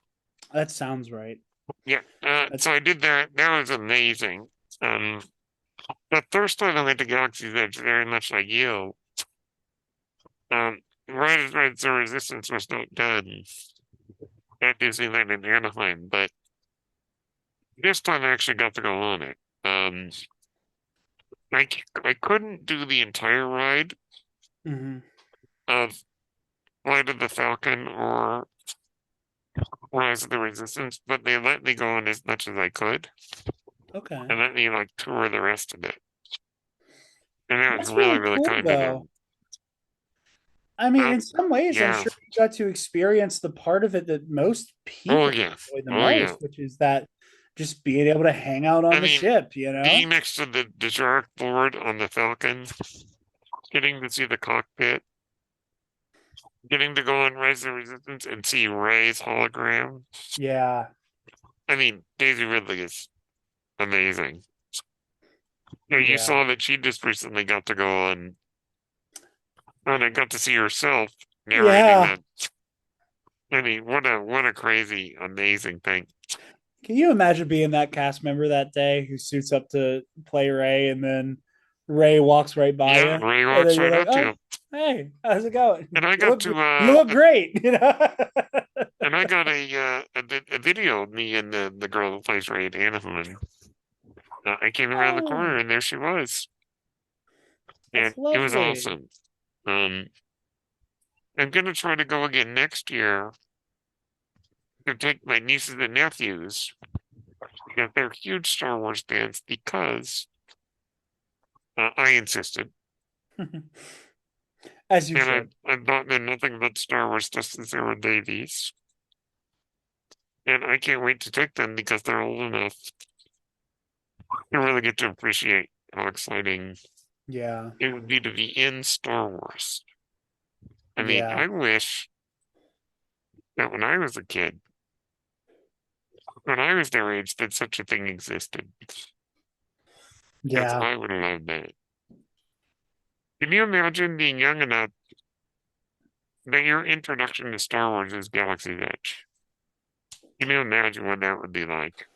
That sounds right. Yeah. That's So I did that. That was amazing. The first time I went to Galaxy's Edge, very much like you, Rise of the Resistance was not done at Disneyland in Anaheim, but this time I actually got to go on it. I couldn't do the entire ride Mhm. of Flight of the Falcon or Rise of the Resistance, but they let me go on as much as I could Okay. and let me like tour the rest of it. And that was That's really, really really cool, kind of them. though. I mean, in some ways, I'm Yeah. sure you got to experience the part of it that most people Oh yeah. enjoy the Oh yeah. most, which is that just being able to hang out on I the mean, ship, you know? Being next to the Jarod board on the Falcon, getting to see the cockpit, getting to go on Rise of the Resistance and see Rey's hologram. Yeah. I mean, Daisy Ridley is amazing. You Yeah. saw that she just recently got to go on, and I got to see herself narrating Yeah. that. I mean, what a crazy, amazing thing. Can you imagine being that cast member that day who suits up to play Ray and then Ray walks right by Yeah, you? Rey And walks then you're right like, up to oh, you. hey, how's it going? And I You got look, to you look great, you know? and I got a video of me and the girl who plays Rey at Anaheim. I came around the corner Oh, and there she was. And that's it was lovely. awesome. Um, I'm gonna try to go again next year to take my nieces and nephews because they're huge Star Wars fans because I insisted. As you And should. I've bought them nothing but Star Wars just since they were babies. And I can't wait to take them because they're old enough to really get to appreciate how exciting Yeah. it would be to be in Star Wars. I mean, Yeah. I wish that when I was a kid, when I was their age, that such a thing existed. Because Yeah. I would have loved that. Can you imagine being young enough that your introduction to Star Wars is Galaxy's Edge? Can you imagine what that would be like?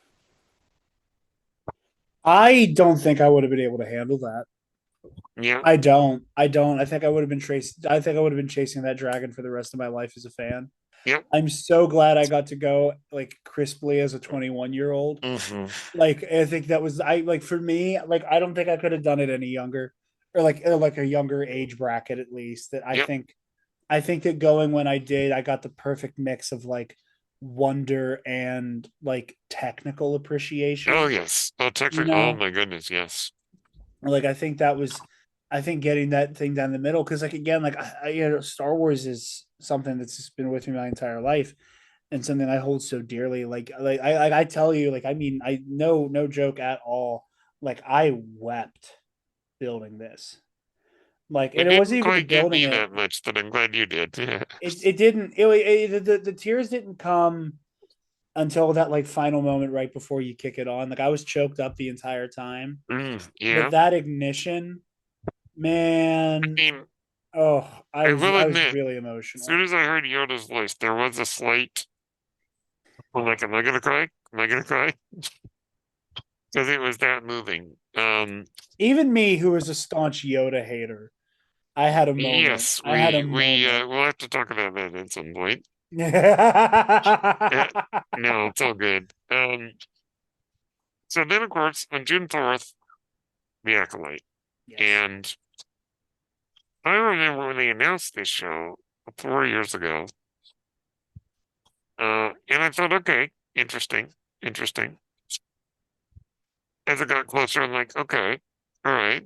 I don't think I would have been able to handle that. Yeah, I don't. I don't. I think I would have been traced. I think I would have been chasing that dragon for the rest of my life as a fan. yep. I'm so glad I got to go like crisply as a 21-year-old. Hmm. Like I think that was I like for me, like I don't think I could have done it any younger or like a younger age bracket at least. That Yep. I think that going when I did, I got the perfect mix of like wonder and like technical Oh, appreciation, yes. Oh, you technically, oh know? my goodness, yes. Like I think that was I think getting that thing down the middle because like again like you know Star Wars is something that's just been with me my entire life and something I hold so dearly. I tell you like I mean I no joke at all. Like I wept building this. Like It and it wasn't didn't even the quite get building me it. that much, but I'm glad you did. It didn't the tears didn't come until that like final moment right before you kick it on. Like I was choked up the entire time. But Yeah. that ignition, I man, mean, oh, I will I was admit, really as emotional. soon as I heard Yoda's voice, there was a slight, well, like, am I gonna cry? Am I gonna cry? Because it was that moving. Even me, who was a staunch Yoda hater, I had a moment. Yes, I had a we moment. we'll have to talk about that at some point. Yes. Uh, no, it's all good. So then, of course, on June 4th, the Acolyte. And I remember when they announced this show 4 years ago, and I thought, okay, interesting, interesting. As it got closer, I'm like, okay, all right,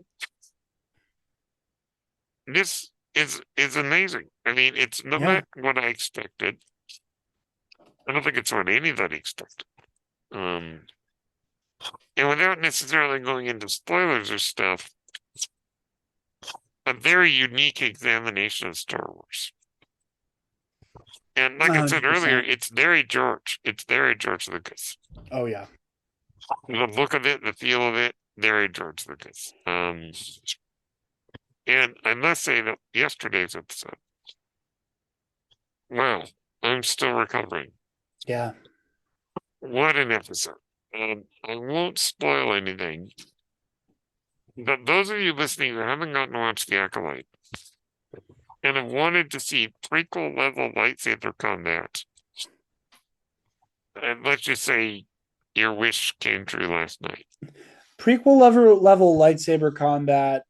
this is amazing. I mean, it's Yeah. not what I expected. I don't think it's what anybody expected. Um, and without necessarily going into spoilers or stuff, a very unique examination of Star Wars. And like I said earlier, 100%. it's very George. It's very George Lucas. Oh yeah. The look of it, the feel of it, very George Lucas. And I must say that yesterday's episode, wow, I'm still recovering. Yeah. What an episode. And I won't spoil anything, but those of you listening who haven't gotten to watch The Acolyte and have wanted to see prequel level lightsaber combat, and let's just say your wish came true last night. Prequel level lightsaber combat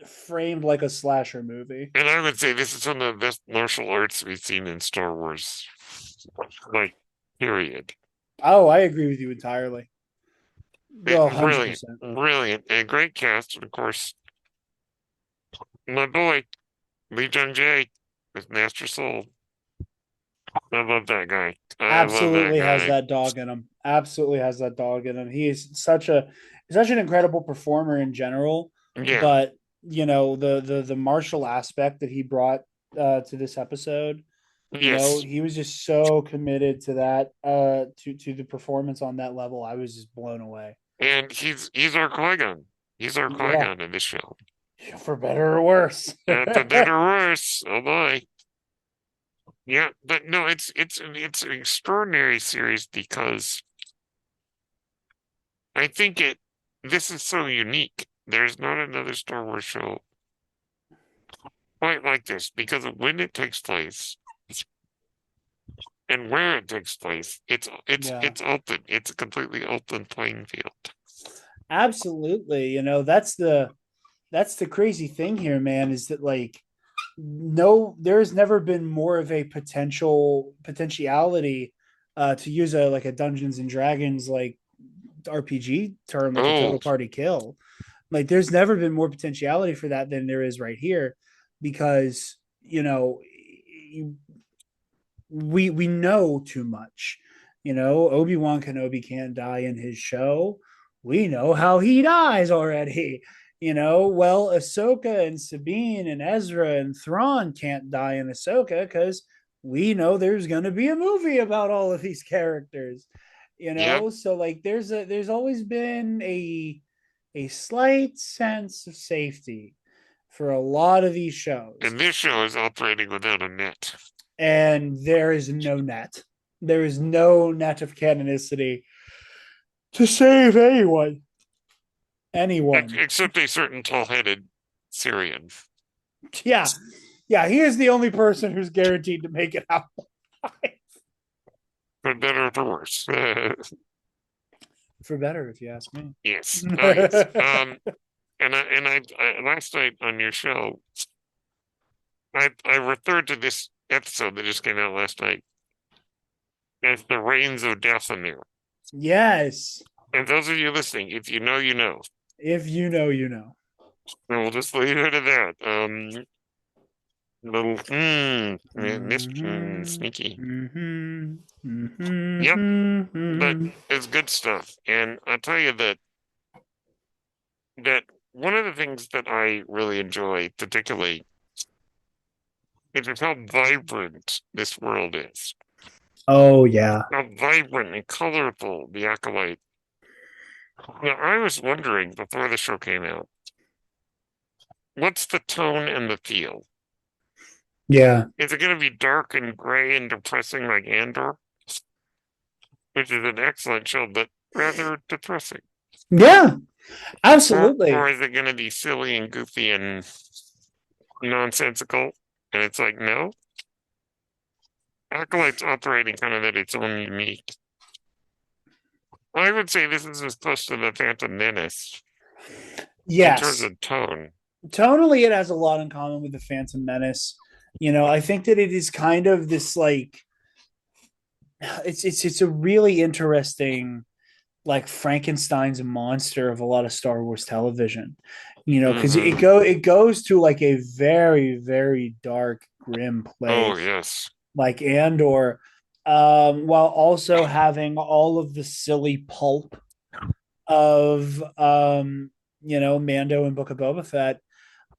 framed like a slasher movie. And I would say this is some of the best martial arts we've seen in Star Wars. Like, period. Oh, I agree with you entirely. Oh, Brilliant, 100%. brilliant, and great cast. And of course, my boy, Lee Jung Jae, with Master Soul. I love that guy. I love that Absolutely has guy. that dog in him. Absolutely has that dog in him. He is such an incredible performer in general, Yeah, but you know the martial aspect that he brought to this episode, you know, yes. he was just so committed to that to the performance on that level. I was just blown away. And he's our Qui-Gon. He's our Yeah, Qui-Gon in this show. for better or worse. For better or worse. Oh my. Yeah, but no, it's an extraordinary series because I think this is so unique. There's not another Star Wars show quite like this because of when it takes place and where it takes place. Yeah. It's open. It's a completely open playing field. Absolutely. That's the crazy thing here, man, is that like no there's never been more of a potentiality to use a like a Dungeons and Dragons like RPG term, like a Oh, total party kill. Like there's never been more potentiality for that than there is right here because we know too much. Obi-Wan Kenobi can't die in his show. We know how he dies already. Well, Ahsoka and Sabine and Ezra and Thrawn can't die in Ahsoka because we know there's going to be a movie about all of these characters. yep. So like there's always been a slight sense of safety for a lot of these shows, And this show is operating without a net. and there is no net. There is no net of canonicity to save anyone. Anyone. Except a certain tall-headed Syrian. Yeah. Yeah, he is the only person who's guaranteed to make it out. For better or for worse. For better, if you ask me. Yes. Oh, yes. And I last night on your show, I referred to this episode that just came out last night as the Reigns of Dathomir. Yes. And those of you listening, if you know, you know. If you know, you know. And we'll just leave it at that. Little Mm-hmm. sneaky. Mm-hmm. Mm-hmm. Yep, but Mm-hmm. it's good stuff. And I'll tell you that one of the things that I really enjoy, particularly, is how vibrant this world is. Oh yeah. How vibrant and colorful the Acolyte. Now, I was wondering before the show came out, what's the tone and the feel? Yeah. Is it going to be dark and gray and depressing like Andor, which is an excellent show, but rather depressing? Yeah. Or Absolutely. is it going to be silly and goofy and nonsensical? And it's like, no. Acolyte's operating kind of at its own unique. I would say this is as close to the Phantom Menace in terms Yes. of tone. Tonally, it has a lot in common with the Phantom Menace. I think that it is kind of this like it's a really interesting like Frankenstein's monster of a lot of Star Wars television. Because Hmm. it goes to like a very very dark grim Oh, place yes. like Andor, while also having all of the silly pulp of Mando and Book of Boba Fett,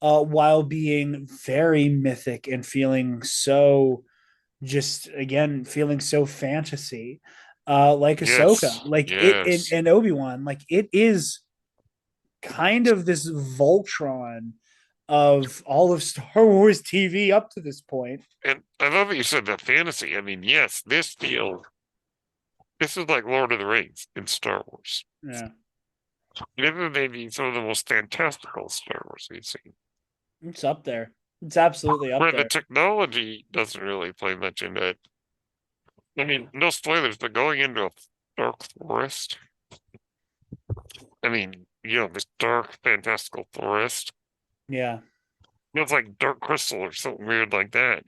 while being very mythic and feeling so just again feeling so fantasy, like Ahsoka, Yes. like it in Yes. and Obi-Wan, like it is kind of this Voltron of all of Star Wars TV up to this point. And I love that you said that fantasy. I mean, yes, this is like Lord of the Rings in Star Wars. Yeah, This is maybe some of the most fantastical Star Wars we've seen. it's up there. It's absolutely up Where the there. technology doesn't really play much into it. I mean, no spoilers, but going into a dark forest. I mean, this dark, fantastical forest. Yeah, Feels like Dark Crystal or something weird like that.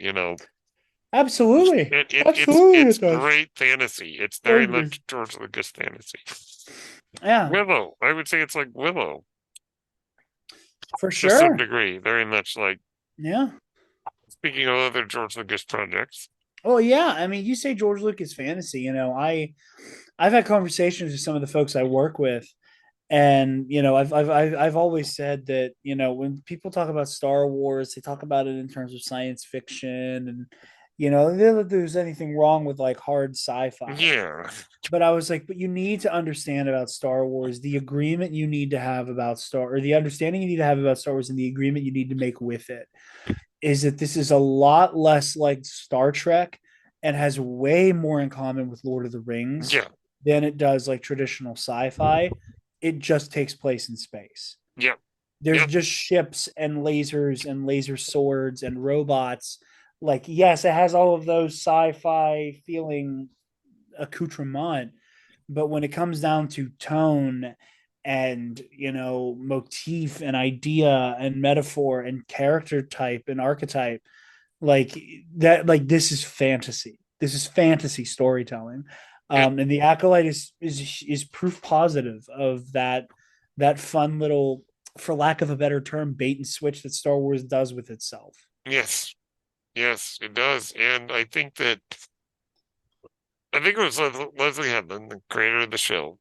absolutely, It's absolutely, it does. great fantasy. It's I very agree. much George Lucas fantasy. Yeah, Willow, I would say it's like Willow for to some sure. degree. Very much like, Yeah. speaking of other George Lucas projects. Well, yeah. I mean, you say George Lucas fantasy. I've had conversations with some of the folks I work with, and I've always said that when people talk about Star Wars, they talk about it in terms of science fiction, and if there's anything wrong with like hard sci-fi. Yeah, But I was like, but you need to understand about Star Wars, the agreement you need to have about or the understanding you need to have about Star Wars, and the agreement you need to make with it is that this is a lot less like Star Trek and has way more in common with Lord of the Rings yeah, than it does like traditional sci-fi. It just takes place in space. yeah, There's yep. just ships and lasers and laser swords and robots, Like, yes, it has all of those sci-fi feeling accoutrement, but when it comes down to tone and motif and idea and metaphor and character type and archetype, like that, like this is fantasy storytelling. It, And the Acolyte is proof positive of that fun little, for lack of a better term, bait and switch that Star Wars does with itself. yes, yes, it does. And I think it was Leslie Hedlund, the creator of the show,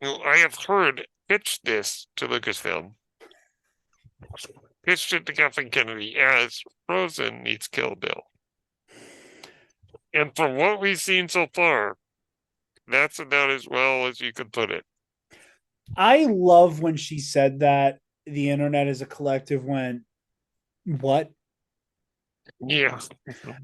who I have heard pitch this to Lucasfilm, pitched it to Kathleen Kennedy as Frozen meets Kill Bill. And from what we've seen so far, that's about as well as you could put it. I love when she said that the internet as a collective went, what? Yeah.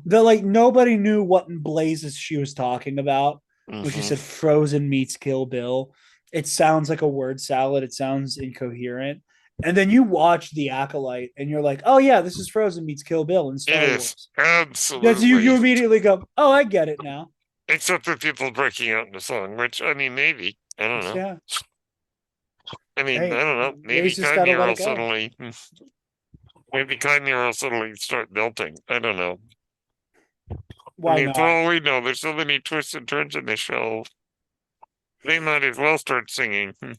The like nobody knew what in blazes she was talking about when she Mm-hmm. said Frozen meets Kill Bill. It sounds like a word salad. It sounds incoherent. And then you watch The Acolyte and you're like, oh yeah, this is Frozen meets Kill Bill in It Star is Wars. Because you absolutely, immediately go, oh, I get it now. except for people breaking out in the song, which I mean, maybe I don't know. Yeah. I mean, I Hey, don't know. they Maybe just gotta Chimera let will it go. suddenly, maybe Chimera will suddenly start melting. I don't know. I Why mean, for not? all we know, there's so many twists and turns in this show. They might as well start singing. Yeah,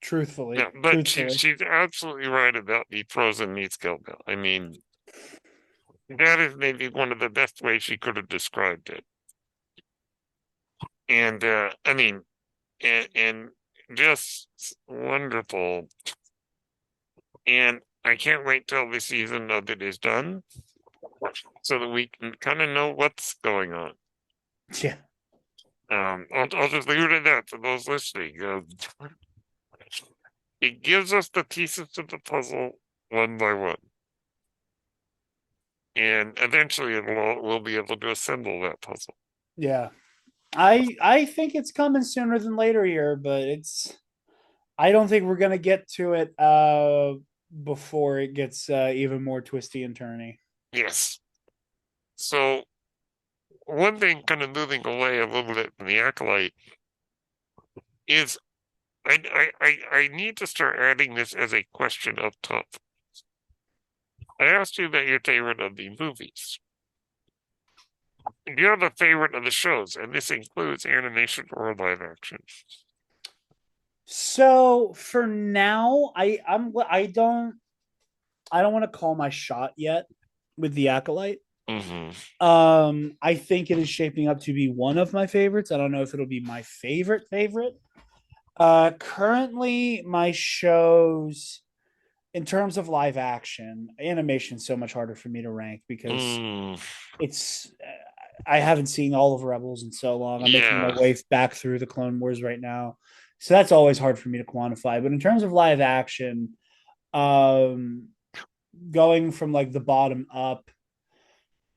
Truthfully. but Truthfully. she's absolutely right about the Frozen meets Kill Bill. I mean, that is maybe one of the best ways she could have described it. And I mean, and just wonderful. And I can't wait till the season of it is done, so that we can kind of know what's going on. Yeah. I'll just leave it at that for those listening. It gives us the pieces of the puzzle one by one, and eventually we'll be able to assemble that puzzle. Yeah. I think it's coming sooner than later here, but I don't think we're gonna get to it before it gets even more twisty and turny. Yes. So one thing, kind of moving away a little bit from the acolyte, is I need to start adding this as a question up top. I asked you about your favorite of the movies. Do you have a favorite of the shows? And this includes animation or live action. So for now, I don't want to call my shot yet with the Acolyte. Mm-hmm. I think it is shaping up to be one of my favorites. I don't know if it'll be my favorite. Currently my shows in terms of live action, animation is so much harder for me to rank because Mm, it's I haven't seen all of Rebels in so long. I'm making my yeah. way back through the Clone Wars right now. So that's always hard for me to quantify. But in terms of live action, um going from like the bottom up,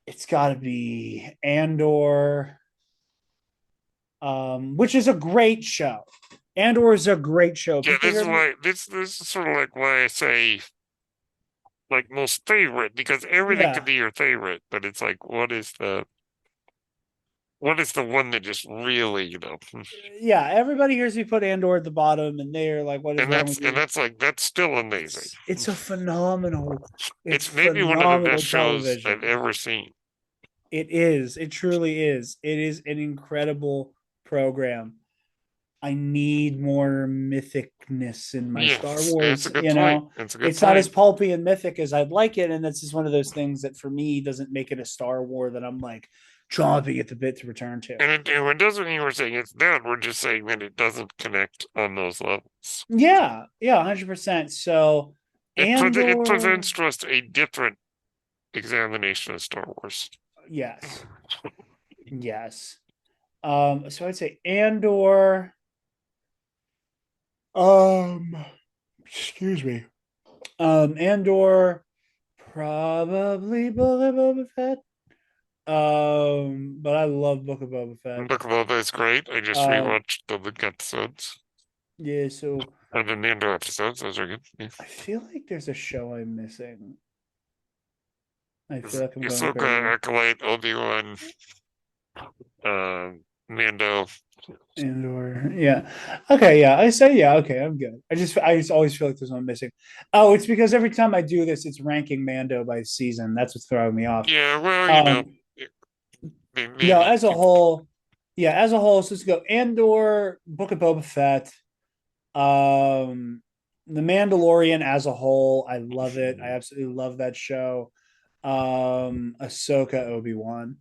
it's got to be Andor, which is a great show. Andor is a great show. Yeah, People this is hear me. why this is sort of like why I say like most favorite, because everything could Yeah. be your favorite, but it's like what is the one that just really, Yeah. Everybody hears me put Andor at the bottom and they're like, what is wrong with and you? that's like that's still amazing. It's a phenomenal, it's It's maybe one of the best phenomenal shows I've television. ever seen. It is. It truly is. It is an incredible program. I need more mythicness in my Star Yes, it's a Wars. good point. It's a good It's not as point. pulpy and mythic as I'd like it, and that's just one of those things that for me doesn't make it a Star Wars that I'm like chomping at the bit to return to. And it doesn't mean we're saying it's bad. We're just saying that it doesn't connect on those levels. Yeah, yeah, 100%. So, It Andor, presents to us a different examination of Star Wars. yes, yes. So I'd say Andor. Um, excuse me. Andor, probably Book of Boba Fett. But I love Book of Boba Fett. Book of Boba is great. I just Um, rewatched the Luke episodes. yeah, so And the Mando episodes, those are good. Yeah. I feel like there's a show I'm missing. I feel like I'm going Ahsoka, crazy. Acolyte, Obi-Wan, uh, Mando. Andor, yeah. Okay, yeah. I say yeah. Okay, I'm good. I just always feel like there's one missing. Oh, it's because every time I do this, it's ranking Mando by season. That's what's throwing me off. Yeah, well, Um, no, maybe as a whole, yeah, as a whole, so let's go Andor, Book of Boba Fett, The Mandalorian as a whole. I love it. I absolutely love that show. Ahsoka, Obi-Wan.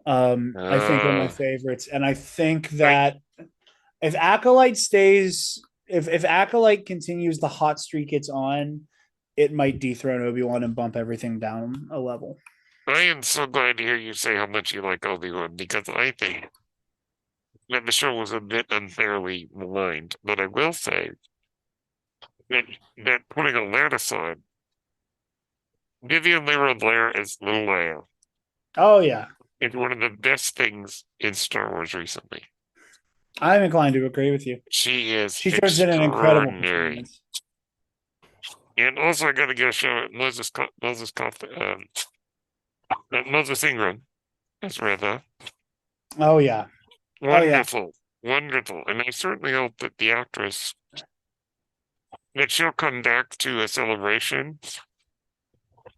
I think are my uh, favorites, and I think I that if Acolyte stays, if Acolyte continues the hot streak it's on, it might dethrone Obi-Wan and bump everything down a level. I am so glad to hear you say how much you like Obi-Wan because I think that the show was a bit unfairly maligned. But I will say that putting all that aside, Vivian Lyra Blair as Little Leia Oh yeah, is one of the best things in Star Wars recently. I'm inclined to agree with you. She is She turns in an incredible extraordinary. performance. And also, I got to give a shout out Moses Ingram as Reva. Oh yeah, oh yeah. Wonderful, wonderful. And I certainly hope that the actress that she'll come back to a celebration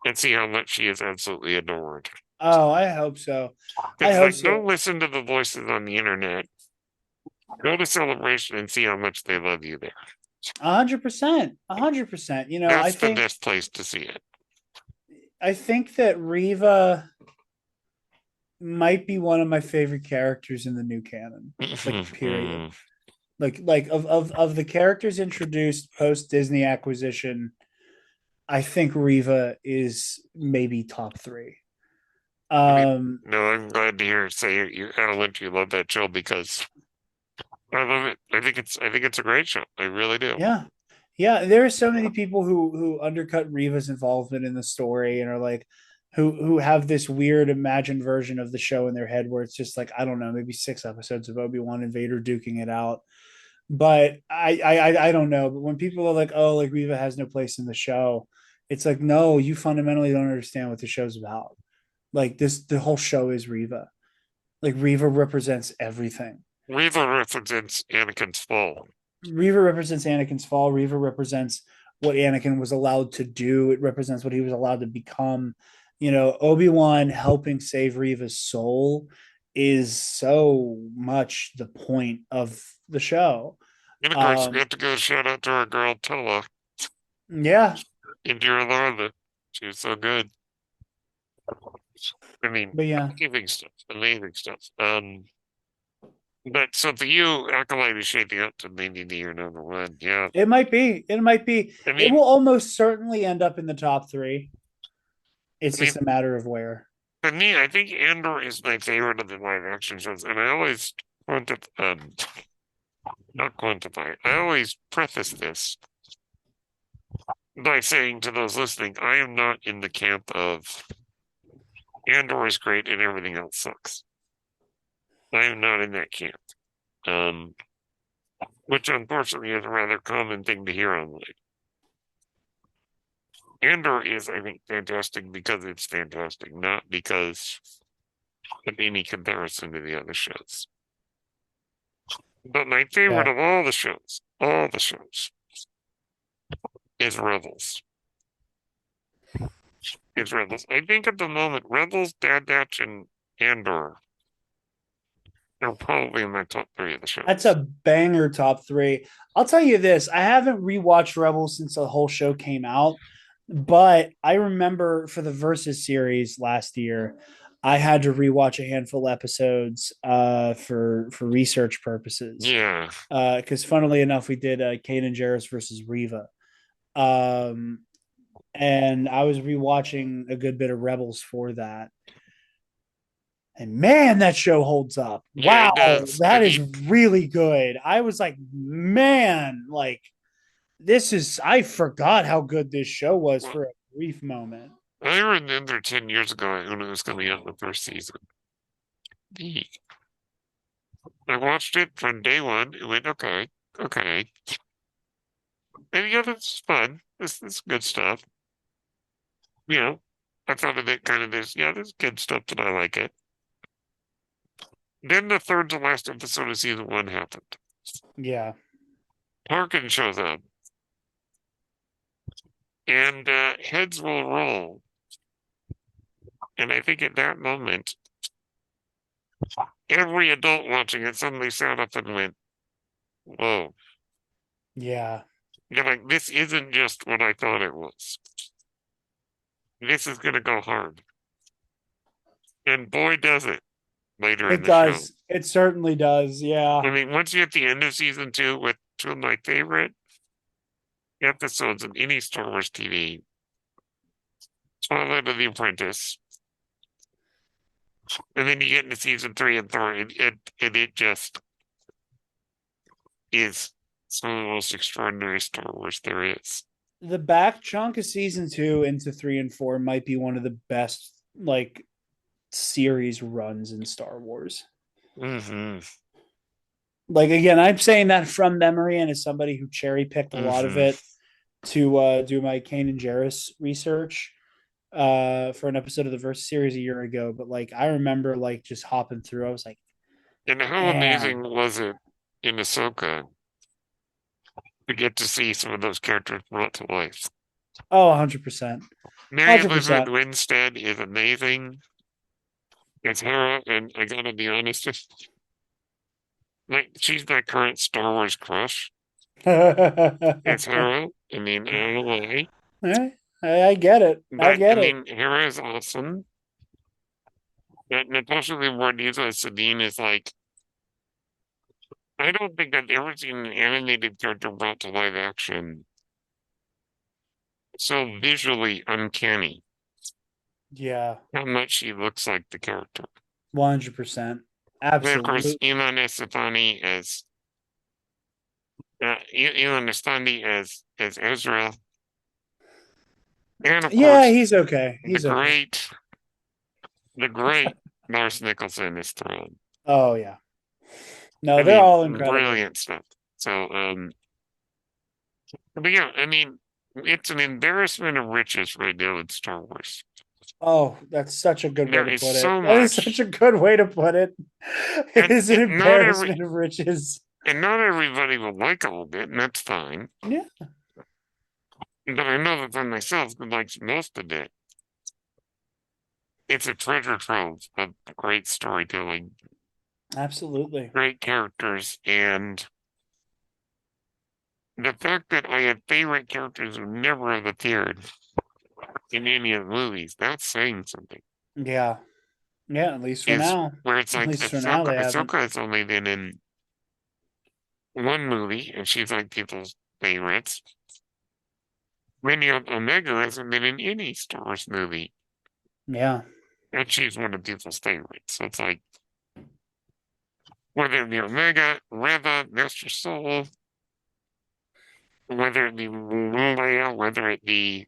and see how much she is absolutely adored. Oh, I hope so. I Because hope like, don't so. listen to the voices on the internet. Go to celebration and see how much they love you there. 100%, 100%. You know, That's the best place to see it. I think that Riva might be one of my favorite characters in the new canon. Like period. Like of the characters introduced post Disney acquisition, I think Riva is maybe top three. Um, No, I'm glad to hear say how much you love that show because I love it. I think it's a great show. I really do. yeah, yeah. There are so many people who undercut Riva's involvement in the story and are like, who have this weird imagined version of the show in their head where it's just like I don't know, maybe 6 episodes of Obi-Wan and Vader duking it out. But I don't know. But when people are like, oh, like Riva has no place in the show, it's like, no, you fundamentally don't understand what the show's about. Like the whole show is Riva. Like Riva represents everything. Reva represents Anakin's fall. Riva represents Anakin's fall. Riva represents what Anakin was allowed to do. It represents what he was allowed to become. You know, Obi-Wan helping save Riva's soul is so much the point of the show. And of course, we Um, have to give a shout out to our girl Tella yeah, in Dear Lorna. She was so good. I mean, but yeah, amazing stuff. Amazing stuff. But so for you, Acolyte is shaping up to maybe be your number one. Yeah. it might be. It might be. I It mean, will almost certainly end up in the top three. It's I just mean, a matter of where. for me, I think Andor is my favorite of the live action shows, and I always quantify, not quantify. I always preface this by saying to those listening, I am not in the camp of Andor is great and everything else sucks. I am not in that camp. Um, which unfortunately is a rather common thing to hear online. Andor is, I think, fantastic because it's fantastic, not because of any comparison to the other shows. But my favorite Yeah. of all the shows, is Rebels. Is Rebels. I think at the moment, Rebels, Bad Batch, and Andor are probably in my top three of the shows. That's a banger top three. I'll tell you this: I haven't rewatched Rebels since the whole show came out, but I remember for the Versus series last year, I had to rewatch a handful of episodes for research purposes. Yeah. Because funnily enough, we did Kanan Jarrus versus Riva, um, and I was rewatching a good bit of Rebels for that. And man, that show holds up. Yeah, Wow, it does. I that is mean, really good. I was like, man, like this is I forgot how good this show was well, for a brief moment. I remember 10 years ago when it was coming out the first season. The I watched it from day one and went, okay, okay. And yeah, this is fun. This is good stuff. You know, I thought of it kind of this, yeah, this is good stuff, and I like it. Then the third to last episode of season 1 happened. Yeah. Tarkin shows up, and heads will roll. And I think at that moment, every adult watching it suddenly sat up and went, whoa. Yeah. You're like, this isn't just what I thought it was. This is going to go hard. And boy, does it later in It the show. does. It certainly does. Yeah. I mean, once you get the end of season 2 with two of my favorite episodes of any Star Wars TV, Twilight of the Apprentice, and then you get into season 3 and 4, and it just is some of the most extraordinary Star Wars there is. The back chunk of season 2 into 3 and 4 might be one of the best like series runs in Star Wars. Mm-hmm. Like again, I'm saying that from memory and as somebody who cherry picked a lot of it to do my Kane and Jarrus research for an episode of the Verse series a year ago. But like I remember like just hopping through. I was like, And how amazing was it in Ahsoka to get to see some of those characters brought to life? oh, 100%. Mary Elizabeth Winstead is amazing. It's Hera, and I gotta be honest, like she's my current Star Wars crush. It's Hera. I mean, I don't know why. I get it. But I get I it. mean, Hera is awesome. But Natasha Livorniza as Sabine is like, I don't think I've ever seen an animated character brought to live action so visually uncanny. Yeah, How much she looks like the character. 100%. And of course, Absolutely. Iman Estefani as Iman Estandi as Ezra, and of Yeah, course he's okay. the He's okay. great Lars Nicholson is Thrawn. Oh yeah. No, I they're mean, all incredible. brilliant stuff. So, but yeah, I mean, it's an embarrassment of riches right now in Star Wars. Oh, that's such a good way There to is put it. so That is such much, a good way to put it. It and is an not every embarrassment of riches. and not everybody will like all of it, and that's fine. Yeah, But I know that for myself, who likes most of it, it's a treasure trove of great storytelling, absolutely. great characters, and the fact that I have favorite characters who never have appeared in any of the movies, that's saying something. Yeah. Yeah, at least for Is now. where it's At like least for now they haven't. Ahsoka has only been in one movie, and she's like people's favorites. Many of Omega hasn't been in any Star Wars movie, Yeah. and she's one of people's favorites. So it's like, whether it be Omega, Reva, Master Soul, whether it be Leia, whether it be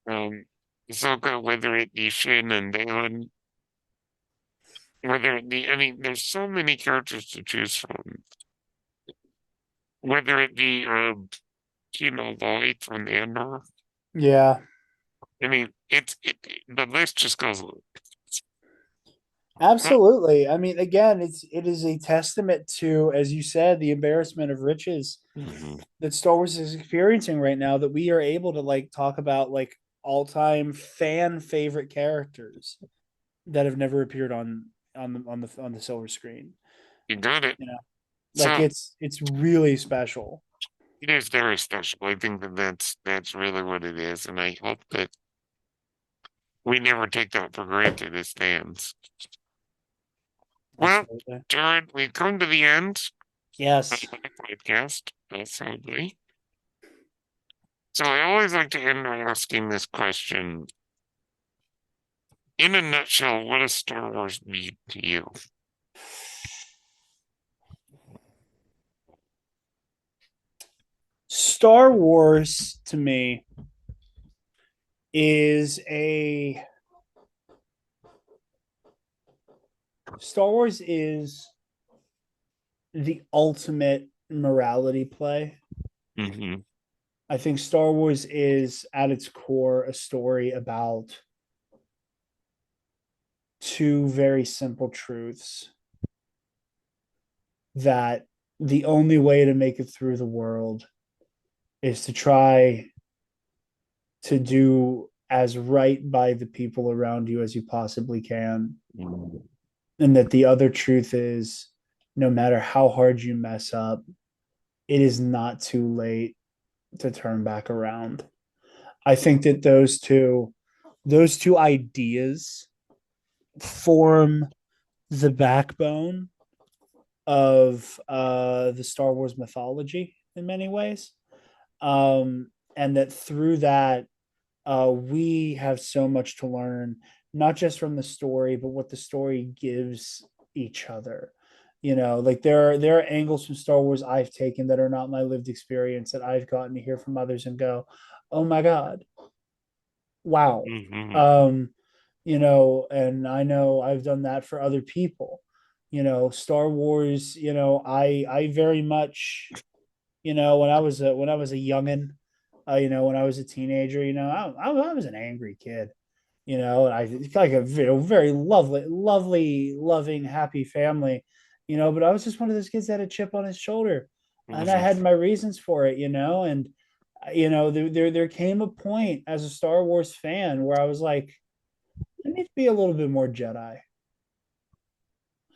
um, Ahsoka, whether it be Shin and Dalen, whether it be, I mean, there's so many characters to choose from. Whether it be, Lloyd from Andor. Yeah. I mean, the list just goes on. Absolutely. I mean, again, it is a testament to, as you said, the embarrassment of riches Mhm. that Star Wars is experiencing right now. That we are able to like talk about like all time fan favorite characters that have never appeared on the silver screen. You got it. You know, like So it's really special. it is very special. I think that that's really what it is, and I hope that we never take that for granted as fans. Well, Absolutely. Jared, we've come to the end of Yes. my podcast, sadly. So I always like to end by asking this question. In a nutshell, what does Star Wars mean to you? Star Wars to me is a Star Wars is the ultimate morality play. Mm-hmm. I think Star Wars is at its core a story about two very simple truths that the only way to make it through the world is to try to do as right by the people around you as you possibly can. And that the other truth is no matter how hard you mess up, it is not too late to turn back around. I think that those two ideas form the backbone of the Star Wars mythology in many ways. And that through that, we have so much to learn, not just from the story, but what the story gives each other. Like there are angles from Star Wars I've taken that are not my lived experience that I've gotten to hear from others and go, "Oh my god, wow." Hmm. Um, and I know I've done that for other people. Star Wars. I very much, when I was a youngin, when I was a teenager, I was an angry kid. And I like a very, very lovely, lovely, loving, happy family. But I was just one of those kids that had a chip on his shoulder, and I Hmm. had my reasons for it. And there came a point as a Star Wars fan where I was like, I need to be a little bit more Jedi.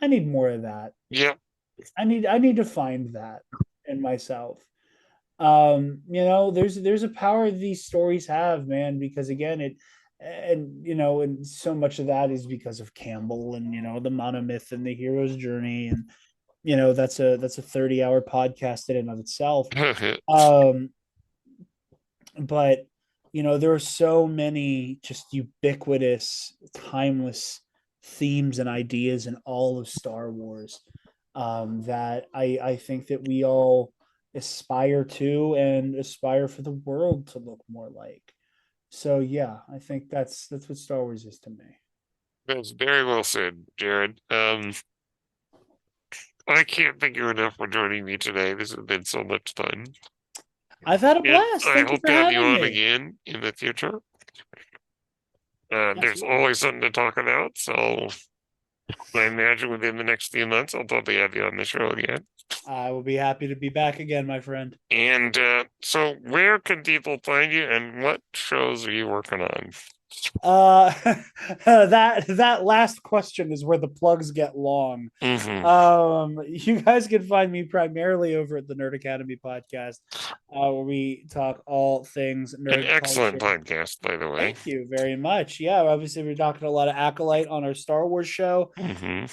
I need more of that. Yep. I need to find that in myself. There's a power these stories have, man, because again, and so much of that is because of Campbell and the monomyth and the hero's journey, and that's a 30-hour podcast in and of itself. Um, but there are so many just ubiquitous, timeless themes and ideas in all of Star Wars, that I think that we all aspire to and aspire for the world to look more like. So yeah, I think that's what Star Wars is to me. That's very well said, Jared. I can't thank you enough for joining me today. This has been so much fun. I've had a And blast. I Thank you hope for to have you having on me. again in the future. There's Absolutely. always something to talk about, so I imagine within the next few months I'll probably have you on the show again. I will be happy to be back again, my friend. And so where can people find you and what shows are you working on? Uh, that last question is where the plugs get long. Hmm. You guys can find me primarily over at the Nerd Academy podcast, where we talk all things An nerd excellent culture. podcast, by the way. Thank you very much. Yeah, obviously we're talking a lot of Acolyte on our Star Wars show, Hmm.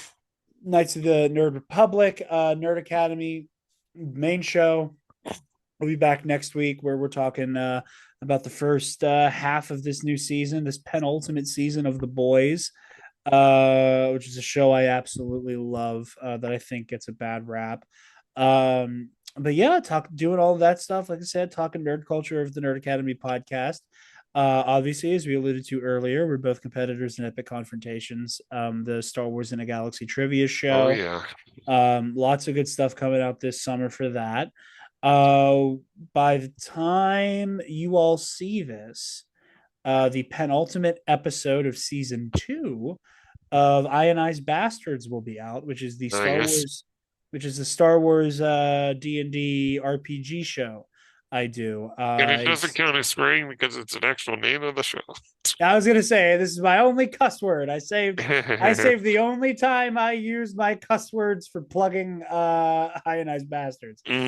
Knights of the Nerd Republic, Nerd Academy main show. We'll be back next week where we're talking about the first half of this new season, this penultimate season of The Boys, which is a show I absolutely love, that I think gets a bad rap. But yeah, doing all of that stuff. Like I said, talking nerd culture of the Nerd Academy podcast. Obviously, as we alluded to earlier, we're both competitors in Epic Confrontations, the Star Wars in a Galaxy trivia Oh show. yeah. Lots of good stuff coming out this summer for that. Uh, by the time you all see this, the penultimate episode of season 2 of Ionized Bastards will be out, which is the Oh Star yes. Wars, D&D RPG show I do. And it doesn't count as swearing because it's an actual name of the show. I was gonna say this is my only cuss word. I saved the only time I use my cuss words for plugging ionized bastards. Hmm.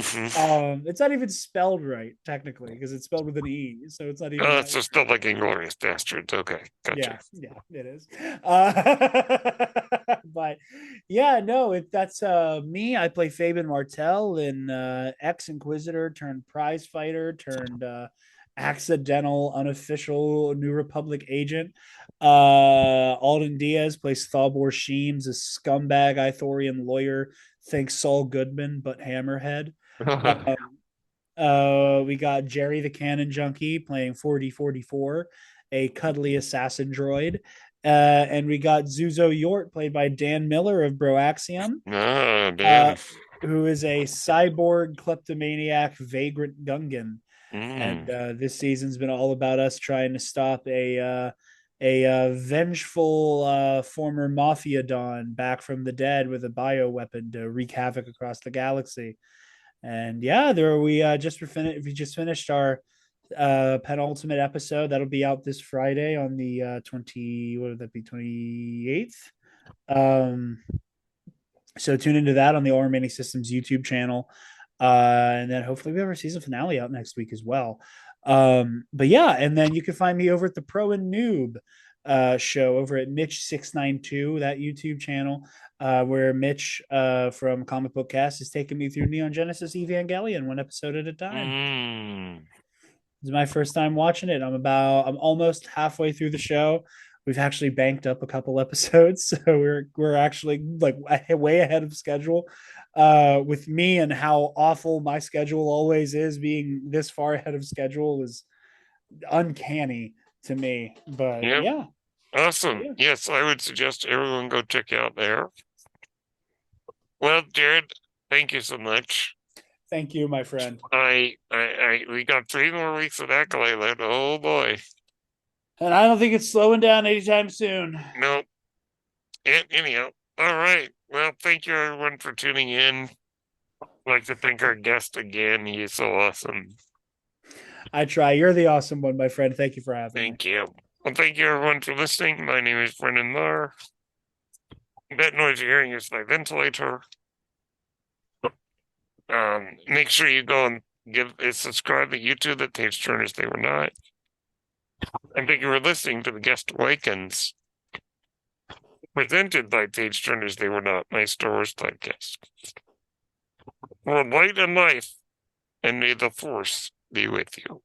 It's not even spelled right technically because it's spelled with an e, so it's not even Oh, that it's way. just not like Inglorious Bastards. Okay, Yeah, gotcha. yeah, it is. Uh, but yeah, no, that's me. I play Fabian Martel in ex Inquisitor turned prize fighter turned accidental unofficial New Republic agent. Alden Diaz plays Thalbor Sheems, a scumbag Ithorian lawyer. Thinks Saul Goodman, but Hammerhead. We got Jerry the Cannon Junkie playing 4044, a cuddly assassin droid. And we got Zuzo Yort, played by Dan Miller of Broaxium. Ah, Uh, Dan. who is a cyborg kleptomaniac vagrant Gungan. And Mm. this season's been all about us trying to stop a vengeful former mafia don back from the dead with a bioweapon to wreak havoc across the galaxy. And yeah, there we just finished our penultimate episode. That'll be out this Friday on the 20, what would that be, 28th. So tune into that on the All Remaining Systems YouTube channel. And then hopefully we have our season finale out next week as well. But yeah, and then you can find me over at the Pro and Noob show over at Mitch692, that YouTube channel, where Mitch from Comic Book Cast is taking me through Neon Genesis Evangelion one episode at a time. Mm. It's my first time watching it. I'm almost halfway through the show. We've actually banked up a couple episodes, so we're actually like way ahead of schedule. With me and how awful my schedule always is, being this far ahead of schedule is uncanny to me. But Yep. yeah, Awesome. yeah. Yes, I would suggest everyone go check out there. Well, Jared, thank you so much. Thank you, my friend. We got 3 more weeks of Acolyte left. Oh boy. And I don't think it's slowing down anytime soon. Nope. And anyhow, all right. Well, thank you everyone for tuning in. I'd like to thank our guest again. He is so awesome. I try. You're the awesome one, my friend. Thank you for having me. Thank you. Well, thank you everyone for listening. My name is Brendan Marr. That noise you're hearing is my ventilator. Make sure you go and subscribe to YouTube that Page Turners They Were Not. And thank you for listening to the Guest Awakens, presented by Page Turners They Were Not, my Star Wars podcast. For light and life, and may the Force be with you.